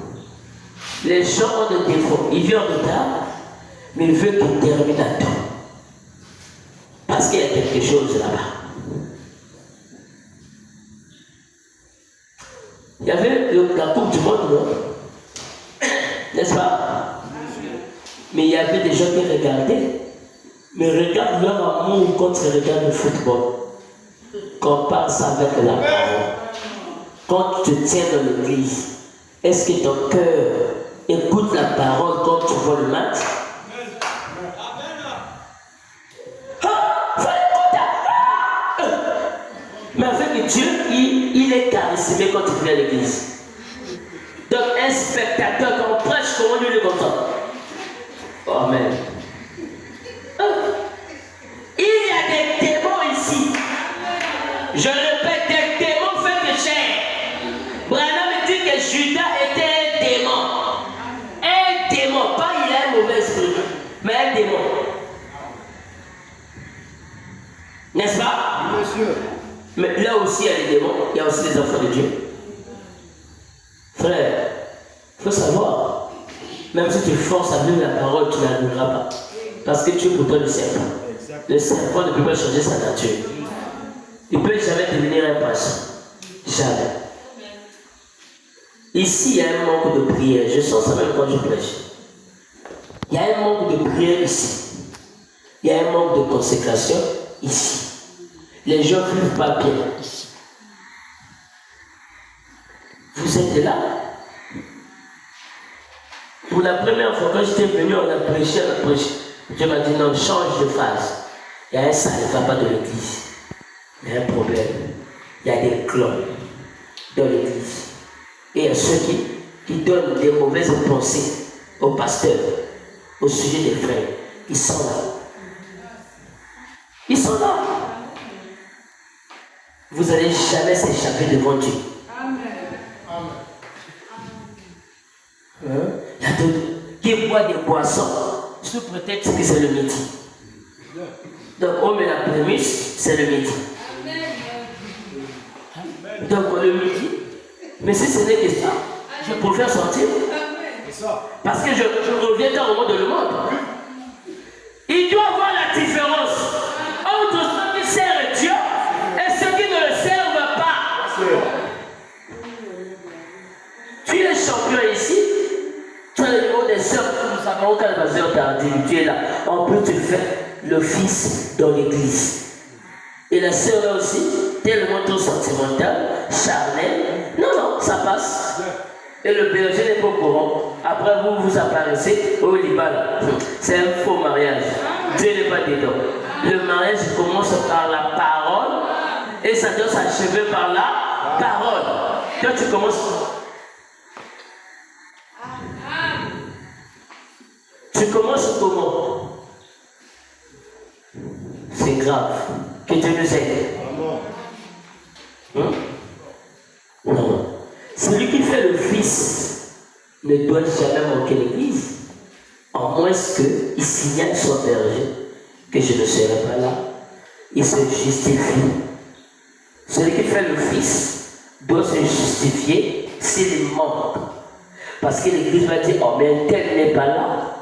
Les gens ont des défauts. Ils viennent en retard, mais ils veulent qu'ils terminent à temps. Parce qu'il y a quelque chose là-bas. Il y avait la Coupe du Monde, non? N'est-ce pas? Mais il y avait des gens qui regardaient. Mais regarde leur amour quand ils regardent le football. Compare ça avec la parole. Quand tu te tiens dans l'église, est-ce que ton cœur écoute la parole quand tu vois le match? Mais avec Dieu, il est charismé quand il vient à l'église. Donc un spectateur quand on prêche, comment lui est comme ça? Amen. Il y a des démons ici. Je répète, des démons faits de chair. Branham dit que Judas était un démon. Un démon, pas il a un mauvais esprit, mais un démon. N'est-ce pas? Monsieur. Mais là aussi il y a des démons, il y a aussi des enfants de Dieu. Frère, il faut savoir, même si tu forces à vivre la parole, tu n'arriveras pas. Parce que tu es pour toi le serpent. Le serpent ne peut pas changer sa nature. Il ne peut jamais devenir un poisson. Jamais. Ici, il y a un manque de prière. Je sens ça même quand je prêche. Il y a un manque de prière ici. Il y a un manque de consécration ici. Les gens ne vivent pas bien ici. Vous êtes là. Pour la première fois, quand j'étais venu, on a prêché. Dieu m'a dit non, change de phase. Il y a un ça ne va pas de l'église. Il y a un problème. Il y a des clones dans l'église. Et il y a ceux qui donnent des mauvaises pensées aux pasteurs, au sujet des frères. Ils sont là. Ils sont là. Vous n'allez jamais s'échapper devant Dieu. Il y a d'autres qui boivent des boissons sous prétexte que c'est le midi. Donc on met la prémisse, c'est le midi. Donc le midi, mais si ce n'est que ça, je préfère sortir. Parce que je reviens dans le monde de le monde. Il doit y avoir la différence entre ceux qui servent Dieu et ceux qui ne le servent pas. Tu es champion ici. Tu as le numéro des sœurs, nous savons qu'elle va se tarder. Tu es là. En plus, tu fais l'office dans l'église. Et la sœur là aussi, tellement trop sentimentale, charnelle. Non, ça passe. Et le berger n'est pas au courant. Après, vous apparaissez au Liban. C'est un faux mariage. Dieu n'est pas dedans. Le mariage commence par la parole et ça doit s'achever par la parole. Quand tu commences. Tu commences comment? C'est grave. Que Dieu nous aide. Non. Celui qui fait le Fils ne doit jamais manquer l'église, en moins qu'il signale son berger que je ne serai pas là. Il se justifie. Celui qui fait le Fils doit se justifier s'il manque. Parce que l'église va dire, oh mais tel n'est pas là.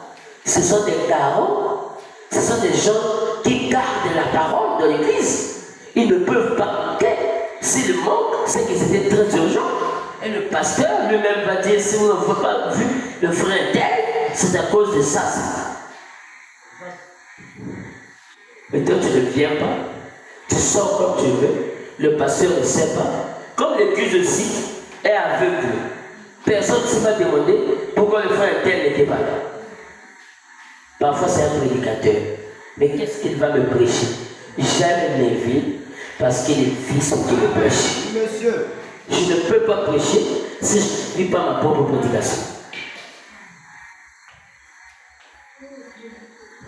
Ce sont des garants, ce sont des gens qui gardent la parole de l'église. Ils ne peuvent pas manquer. S'il manque, c'est que c'était très urgent. Et le pasteur lui-même va dire, si vous n'avez pas vu le frère tel, c'est à cause de ça. Mais toi, tu ne viens pas. Tu sors comme tu veux. Le pasteur ne sait pas. Comme l'église aussi est aveugle. Personne ne s'est pas demandé pourquoi le frère tel n'était pas là. Parfois, c'est un prédicateur. Mais qu'est-ce qu'il va me prêcher? Jamais Neville, parce qu'il est fils qui me prêche. Monsieur. Je ne peux pas prêcher si je ne vis pas ma propre prédication.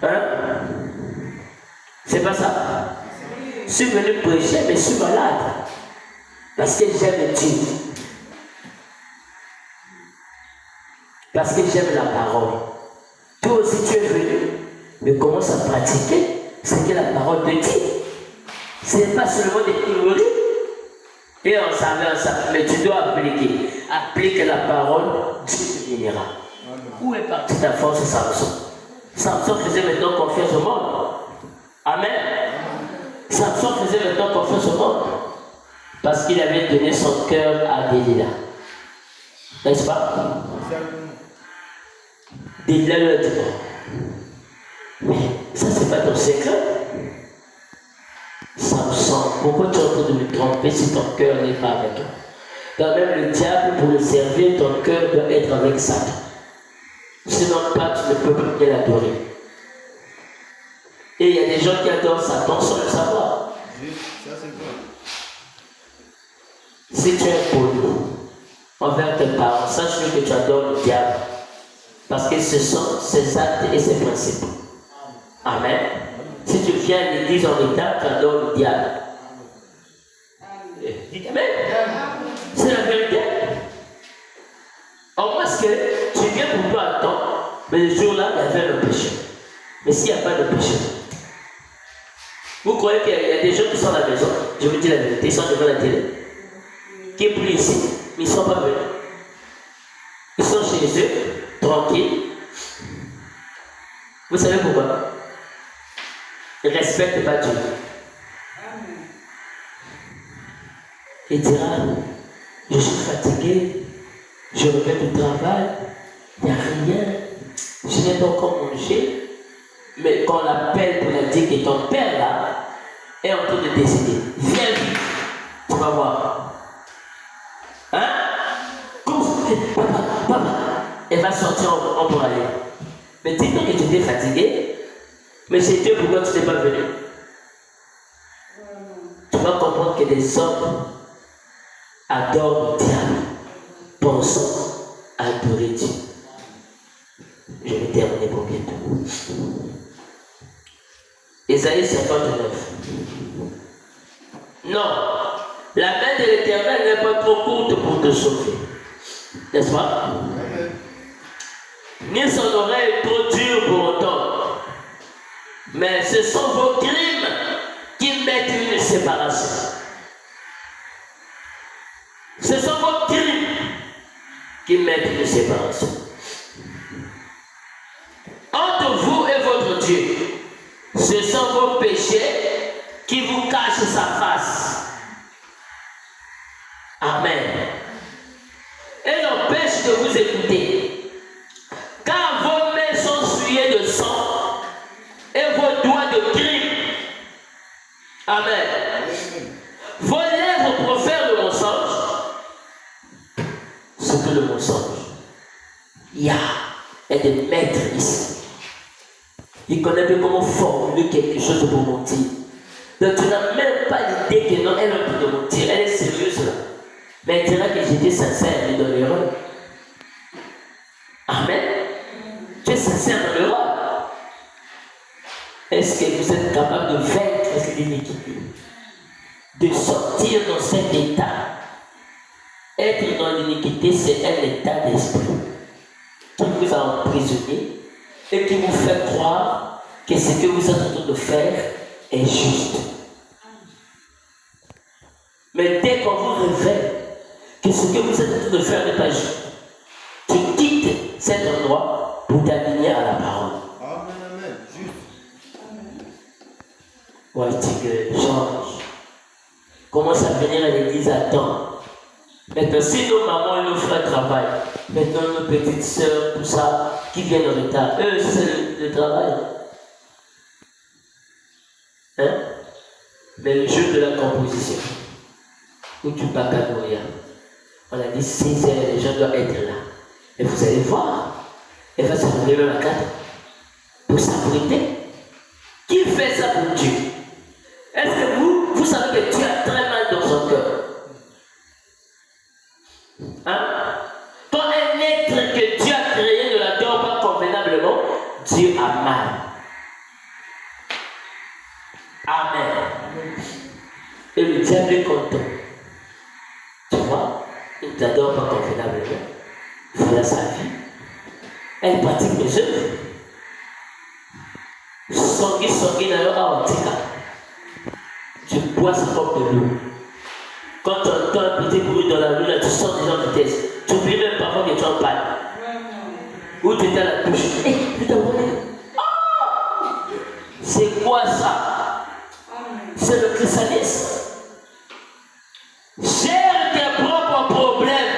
Hein? C'est pas ça? Je suis venu prêcher, mais je suis malade. Parce que j'aime Dieu. Parce que j'aime la parole. Toi aussi tu es venu, mais commence à pratiquer c'est que la parole te dit. Ce n'est pas seulement des théories. Et on savait, mais tu dois appliquer. Applique la parole, Dieu te bénira. Où est partie ta force, Samson? Samson faisait maintenant confiance au monde. Amen. Samson faisait maintenant confiance au monde. Parce qu'il avait donné son cœur à Delilah. N'est-ce pas? Delilah lui a dit bon. Mais ça, c'est pas ton secret. Samson, pourquoi tu es en train de me tromper si ton cœur n'est pas avec toi? Quand même le diable, pour le servir, ton cœur doit être avec Satan. Sinon, pas, tu ne peux pas bien l'adorer. Et il y a des gens qui adorent Satan sans le savoir. Ça, c'est vrai. Si tu es poli envers tes parents, sache que tu adores le diable. Parce que ce sont ses actes et ses principes. Amen. Si tu viens à l'église en retard, tu adores le diable. Dites Amen. C'est la vérité. En moins que tu viens pour toi à temps, mais le jour-là, il y avait le péché. Mais s'il n'y a pas de péché, vous croyez qu'il y a des gens qui sont à la maison, je vous dis la vérité, ils sont devant la télé, qui est plus ici, mais ils ne sont pas venus. Ils sont chez eux, tranquilles. Vous savez pourquoi? Ils ne respectent pas Dieu. Il dira, je suis fatigué, je reviens du travail, il n'y a rien, je n'ai pas encore mangé. Mais quand on l'appelle pour lui dire que ton père là est en train de décider, viens vite, tu vas voir. Hein? Papa, elle va sortir en pour aller. Mais dis-toi que tu étais fatigué, mais c'est Dieu pourquoi tu n'es pas venu. Tu vas comprendre que les hommes adorent le diable, pensant à adorer Dieu. Je vais terminer pour bientôt. Ésaïe 59. Non, la main de l'Éternel n'est pas trop courte pour te sauver. N'est-ce pas? Ni son oreille trop dure pour entendre. Mais ce sont vos crimes qui mettent une séparation. Ce sont vos crimes qui mettent une séparation. Entre vous et votre Dieu, ce sont vos péchés qui vous cachent sa face. Amen. Et l'empêche de vous écouter. Car vos mains sont souillées de sang et vos doigts de crime. Amen. Vos lèvres profèrent le mensonge. Ce que le mensonge. Yah est de maître ici. Il connaît bien comment formuler quelque chose pour mentir. Donc tu n'as même pas l'idée que non, elle a envie de mentir. Elle est sérieuse là. Mais elle dira que j'étais sincère, mais dans l'erreur. Amen. Tu es sincère dans l'erreur. Est-ce que vous êtes capable de vaincre l'iniquité? De sortir dans cet état? Être dans l'iniquité, c'est un état d'esprit qui vous a emprisonné et qui vous fait croire que ce que vous êtes en train de faire est juste. Mais dès qu'on vous révèle que ce que vous êtes en train de faire n'est pas juste, tu quittes cet endroit pour t'aligner à la parole. Amen, amen. Juste. Ouais, c'est que change. Commence à venir à l'église à temps. Maintenant, si nos mamans et nos frères travaillent, maintenant nos petites sœurs, tout ça, qui viennent en retard, eux, c'est le travail. Hein? Mais le jeu de la composition, où tu bats Cagoria, on a dit 6 heures, les gens doivent être là. Et vous allez voir, elle va se réveiller à 4 pour s'abriter. Qui fait ça pour Dieu? Est-ce que vous savez que Dieu a très mal dans son cœur? Hein? Quand un être que Dieu a créé ne l'adore pas convenablement, Dieu a mal. Amen. Et le diable est content. Tu vois, il ne t'adore pas convenablement. Voilà sa vie. Elle pratique les œuvres. songi na yo awa tika. Tu bois ça comme de l'eau. Quand tu entends un petit bruit dans la rue, là, tu sors déjà en vitesse. Tu oublies même parfois que tu en parles. Ou tu étais à la douche. C'est quoi ça? C'est le christianisme. Gère tes propres problèmes.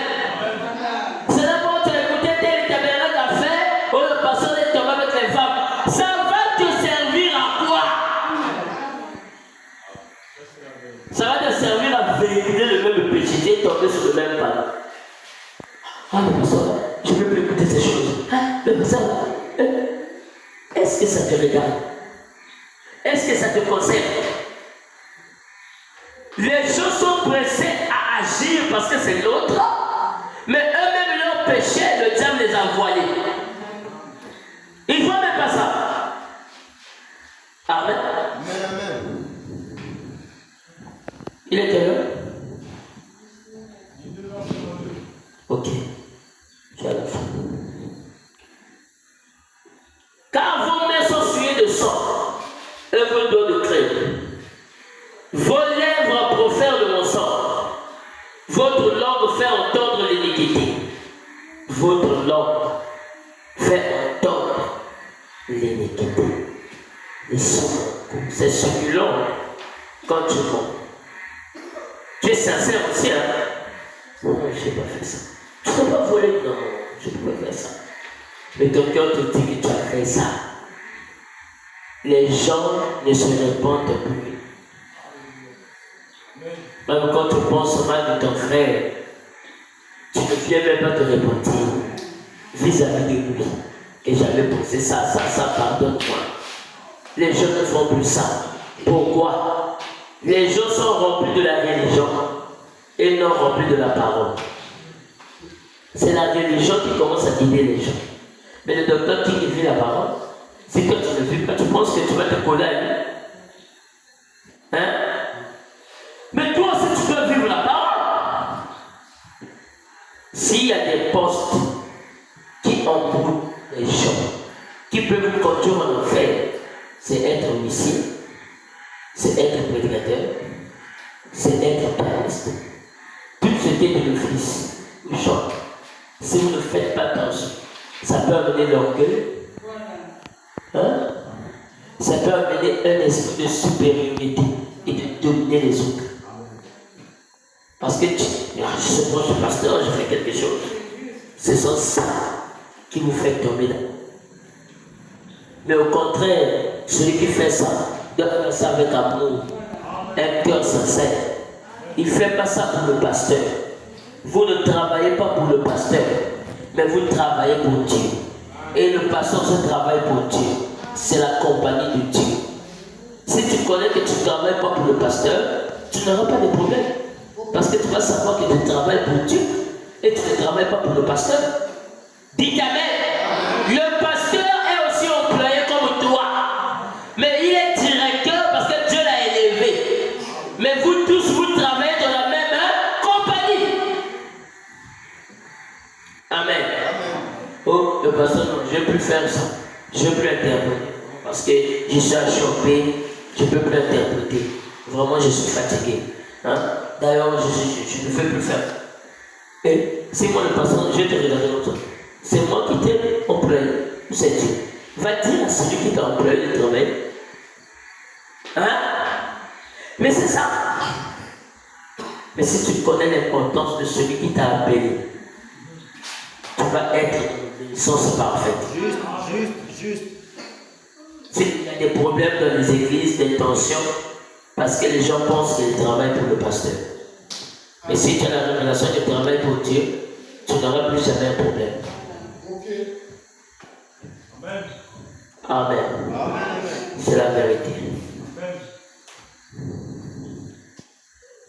C'est d'abord tu as écouté tel tabernacle à faire, ou le pasteur est tombé avec les femmes. Ça va te servir à quoi? Ça va te servir à véhiculer le même péché. Tu es tombé sur le même panneau. Ah, le pasteur, je ne peux plus écouter ces choses. Ah, le pasteur, est-ce que ça te regarde? Est-ce que ça te concerne? Les gens sont pressés à agir parce que c'est l'autre, mais eux-mêmes leur péché, le diable les a voilés. Ils ne voient même pas ça. Amen. Amen. Il est quelle heure? Ok. Je suis à la fin. Car vos mains sont souillées de sang et vos doigts de crème. Vos lèvres profèrent le mensonge. Votre langue fait entendre l'iniquité. Votre langue fait entendre l'iniquité. Et c'est succulent quand tu vends. Tu es sincère aussi, hein? Non, je n'ai pas fait ça. Tu ne peux pas voler, non, je ne peux pas faire ça. Mais ton cœur te dit que tu as fait ça. Les gens ne se répondent plus. Même quand tu penses mal de ton frère, tu ne viens même pas te repentir vis-à-vis de lui. Que j'avais pensé ça, pardonne-moi. Les gens ne font plus ça. Pourquoi? Les gens sont remplis de la religion et non remplis de la parole. C'est la religion qui commence à guider les gens. Mais le docteur qui vit la parole, si toi tu ne vis pas, tu penses que tu vas te coller à lui. Hein? Mais toi aussi tu peux vivre la parole. S'il y a des postes qui embrouillent les gens, qui peuvent vous conduire en enfer, c'est être homicide, c'est être prédicateur, c'est être pianiste. Tout ce qui est bénéfice, ou chante. Si vous ne faites pas attention, ça peut amener l'orgueil. Hein? Ça peut amener un esprit de supériorité et de dominer les autres. Parce que je suis proche du pasteur, je fais quelque chose. C'est ça qui vous fait tomber là. Mais au contraire, celui qui fait ça, doit faire ça avec amour, un cœur sincère. Il ne fait pas ça pour le pasteur. Vous ne travaillez pas pour le pasteur, mais vous travaillez pour Dieu. Et le pasteur se travaille pour Dieu. C'est la compagnie de Dieu. Si tu connais que tu ne travailles pas pour le pasteur, tu n'auras pas de problème. Parce que tu vas savoir que tu travailles pour Dieu et tu ne travailles pas pour le pasteur. Dis Amen. Le pasteur est aussi employé comme toi. Mais il est directeur parce que Dieu l'a élevé. Mais vous tous, vous travaillez dans la même compagnie. Amen. Oh, le pasteur, non, je ne vais plus faire ça. Je ne vais plus interpréter. Parce que je suis achoppé, je ne peux plus interpréter. Vraiment, je suis fatigué. Hein? D'ailleurs, je ne veux plus faire. Et c'est moi le pasteur, je vais te regarder comme ça. C'est moi qui t'ai employé. C'est Dieu. Va dire à celui qui t'a employé de travailler. Hein? Mais c'est ça. Mais si tu connais l'importance de celui qui t'a appelé, tu vas être une source parfaite. Juste. S'il y a des problèmes dans les églises, des tensions, parce que les gens pensent qu'ils travaillent pour le pasteur. Mais si tu as la révélation que tu travailles pour Dieu, tu n'auras plus jamais un problème. Amen. Amen. C'est la vérité.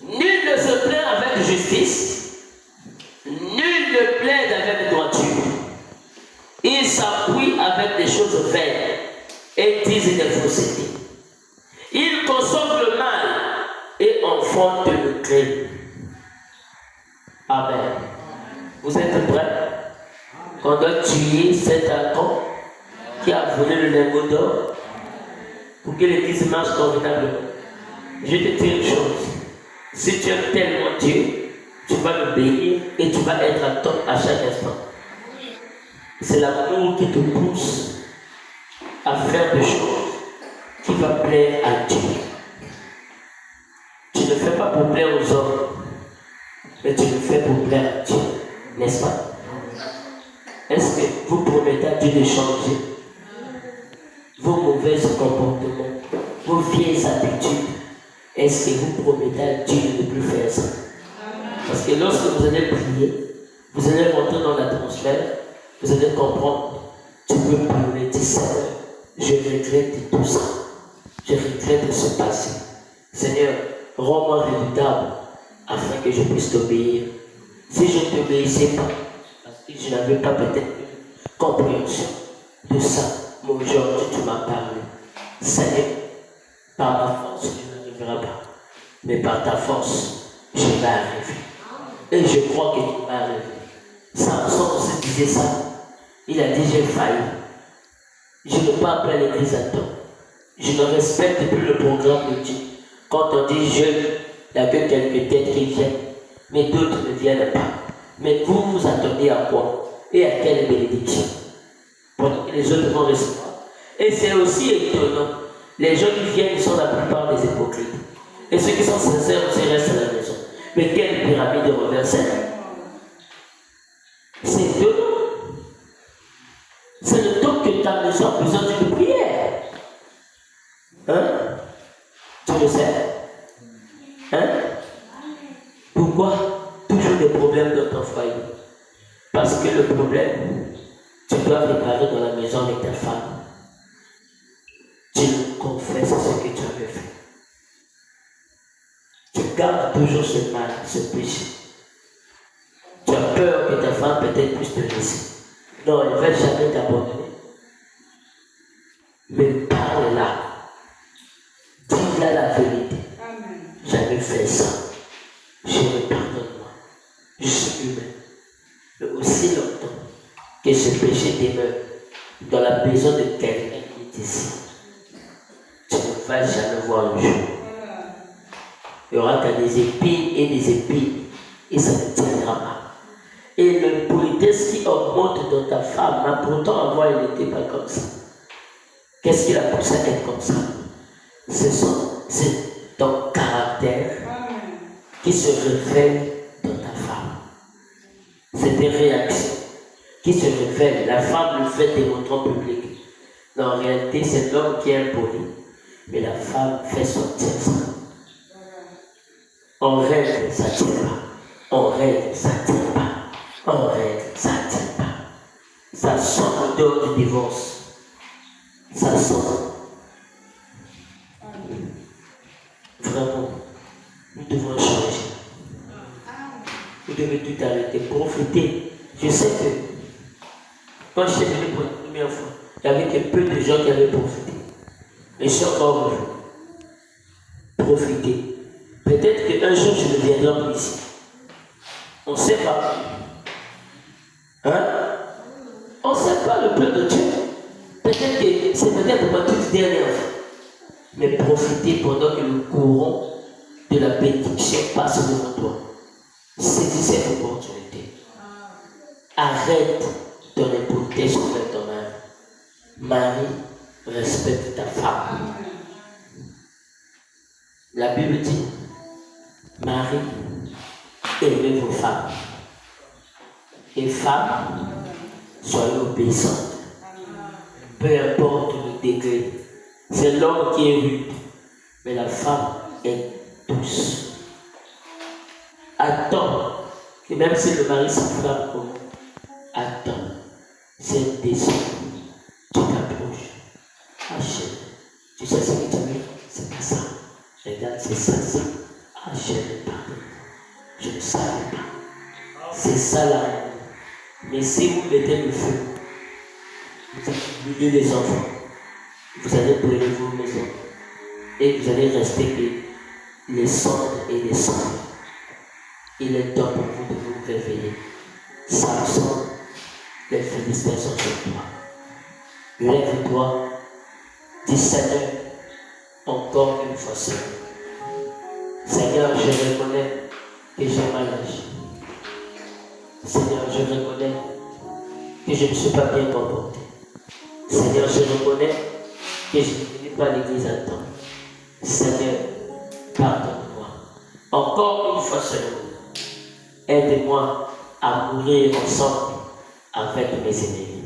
Nul ne se plaint avec justice, nul ne plaide avec droiture. Ils s'appuient avec des choses vaines et disent des faussetés. Ils conçoivent le mal et enfantent le crime. Amen. Vous êtes prêts? On doit tuer cet accom qui a volé le lingot d'or. pour que l'église marche convenablement. Je te dis une chose. Si tu aimes tellement Dieu, tu vas le bénir et tu vas être à top à chaque instant. C'est l'amour qui te pousse à faire des choses qui vont plaire à Dieu. Tu ne fais pas pour plaire aux hommes, mais tu le fais pour plaire à Dieu, n'est-ce pas? Est-ce que vous promettez à Dieu de changer vos mauvais comportements, vos vieilles habitudes? Est-ce que vous promettez à Dieu de ne plus faire ça? Parce que lorsque vous allez prier, vous allez rentrer dans l'atmosphère, vous allez comprendre. Tu peux prier, dire Seigneur, je regrette tout ça. Je regrette ce passé. Seigneur, rends-moi redoutable afin que je puisse t'obéir. Si je ne t'obéissais pas, parce que je n'avais pas peut-être une compréhension de ça, mais aujourd'hui tu m'as parlé. Seigneur, par ma force, je n'arriverai pas. Mais par ta force, je vais arriver. Et je crois que tu vas arriver. Samson aussi disait ça. Il a dit, j'ai failli. Je ne parle pas à l'église à temps. Je ne respecte plus le programme de Dieu. Quand on dit jeune, il n'y a que quelques têtes qui viennent. Mais d'autres ne viennent pas. Mais vous vous attendez à quoi? Et à quelle bénédiction? Pendant que les autres vont recevoir. Et c'est aussi étonnant. Les gens qui viennent sont la plupart des hypocrites. Et ceux qui sont sincères aussi restent à la maison. Mais quelle pyramide renversée! C'est étonnant. C'est le temps que ta maison a besoin d'une prière. Hein? Tu le sais? Hein? Pourquoi toujours des problèmes dans ton foyer? Parce que le problème, tu dois réparer dans la maison avec ta femme. Tu confesses ce que tu avais fait. Tu gardes toujours ce mal, ce péché. Tu as peur que ta femme peut-être puisse te laisser. Non, elle ne va jamais t'abandonner. Mais parle-la. Dis-la la vérité. J'avais fait ça. Je me pardonne-moi. Je suis humain. Mais aussi longtemps que ce péché demeure dans la maison de quelqu'un qui est ici, tu ne vas jamais voir le jour. Il y aura des épines et des épines et ça ne tiendra pas. Et l'impolitesse qui augmente dans ta femme, mais pourtant avant elle n'était pas comme ça. Qu'est-ce qui l'a poussé à être comme ça? C'est ton caractère qui se révèle dans ta femme. C'est des réactions qui se révèlent. La femme le fait démontrer en public. Mais en réalité, c'est l'homme qui est impoli. Mais la femme fait sortir ça. En règle, ça ne tient pas. En règle, ça ne tient pas. En règle, ça ne tient pas. Ça sent l'odeur du divorce. Ça sent. Vraiment, nous devons changer. Vous devez tout arrêter, profiter. Je sais que quand je suis venu pour la première fois, il n'y avait que peu de gens qui avaient profité. Mais je suis encore revenu. Profiter. Peut-être qu'un jour je ne viendrai plus ici. On ne sait pas. Hein? On ne sait pas le plan de Dieu. Peut-être que c'est peut-être ma toute dernière fois. Mais profitez pendant que le courant de la bénédiction passe devant toi. Saisis cette opportunité. Arrête ton impolitesse envers ton mari. Mari, respecte ta femme. La Bible dit, Marie, aimez vos femmes. Et femmes, soyez obéissantes. Peu importe le degré. C'est l'homme qui est rude, mais la femme est douce. Attends que même si le mari s'enflamme comment, attends. C'est un désir. Tu t'approches. Ah chérie, tu sais ce que tu as vu? C'est pas ça. Regarde, c'est ça. Ah chérie, pardon. Je ne savais pas. C'est ça là. Mais si vous mettez le feu, vous allez brûler les enfants. Vous allez brûler vos maisons. Et vous allez rester que les cendres et les cendres. Il est temps pour vous de vous réveiller. Samson, les Philistins sont sur toi. Lève-toi. Dis Seigneur, encore une fois seul. Seigneur, je reconnais que j'ai mal agi. Seigneur, je reconnais que je ne suis pas bien comporté. Seigneur, je reconnais que je ne venais pas à l'église à temps. Seigneur, pardonne-moi. Encore une fois seul, aide-moi à mourir ensemble avec mes ennemis.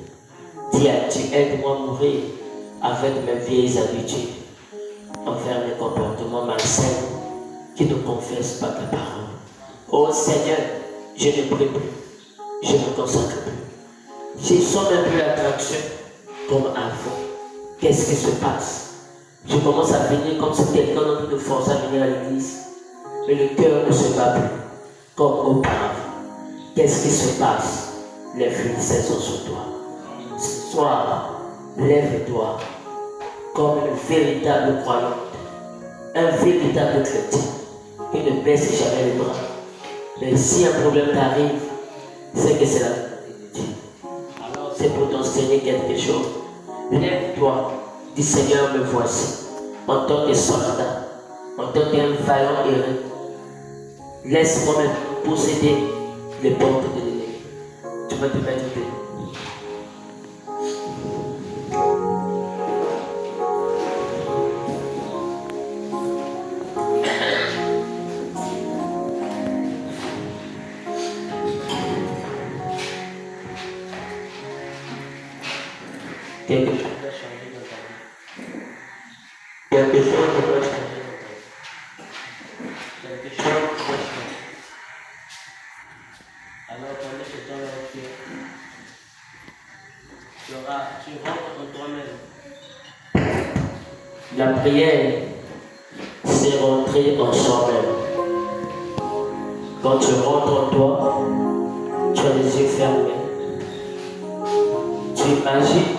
Dis à Dieu, aide-moi à mourir avec mes vieilles habitudes envers mes comportements malsains qui ne confessent pas ta parole. Oh Seigneur, je ne prie plus, je ne me consacre plus. Je sens même plus l'attraction comme avant. Qu'est-ce qui se passe? Je commence à venir comme si quelqu'un d'autre me force à venir à l'église, mais le cœur ne se bat plus comme auparavant. Qu'est-ce qui se passe? Les Philistins sont sur toi. Ce soir, lève-toi comme une véritable croyante, un véritable chrétien qui ne baisse jamais les bras. Mais si un problème t'arrive, c'est que c'est la volonté de Dieu. Alors c'est pour t'enseigner quelque chose. Lève-toi, dis Seigneur, me voici, en tant que soldat, en tant qu'un vaillant héros. Laisse-moi me posséder les portes de l'ennemi. Tu vas te mettre debout. Quelque chose doit changer dans ta vie. Quelque chose doit changer dans ta vie. Quelque chose doit changer. Alors pendant ce temps-là, tu rentres en toi-même. La prière, c'est rentrer en soi-même. Quand tu rentres en toi, tu as les yeux fermés. Tu agis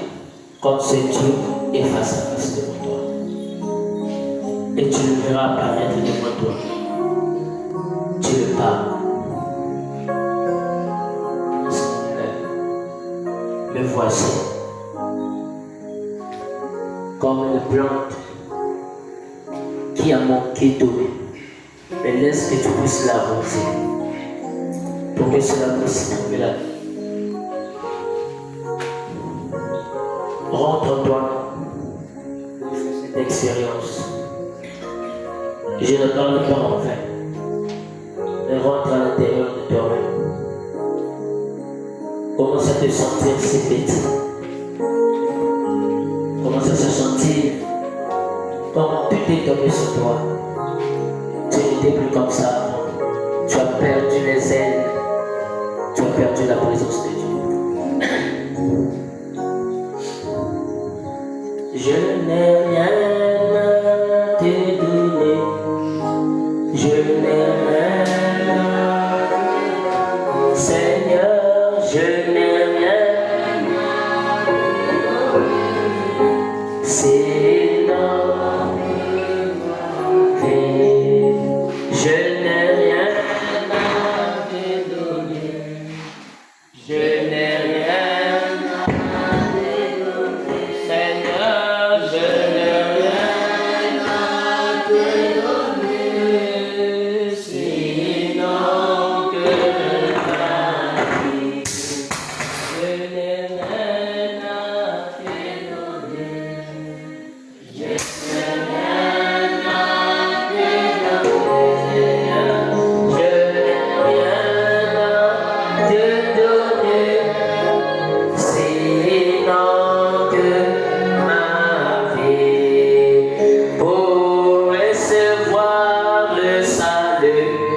comme si Dieu est face à face devant toi. Et tu le verras apparaître devant toi. Tu le parles. Me voici. Comme une plante qui a manqué d'eau. Mais laisse que tu puisses l'arroser. Pour que cela puisse trouver la vie. Rentre en toi pour faire cette expérience. Je ne parle pas en vain, mais rentre à l'intérieur de toi-même. Commence à te sentir si petit. Commence à se sentir comme tout est tombé sur toi. Tu n'étais plus comme ça avant. Tu as perdu les ailes. Tu as perdu la présence de Dieu. Je n'ai rien à te donner, je n'ai rien, Seigneur, je n'ai rien, c'est énorme, je n'ai rien à te donner, je n'ai rien. Pour recevoir le salut.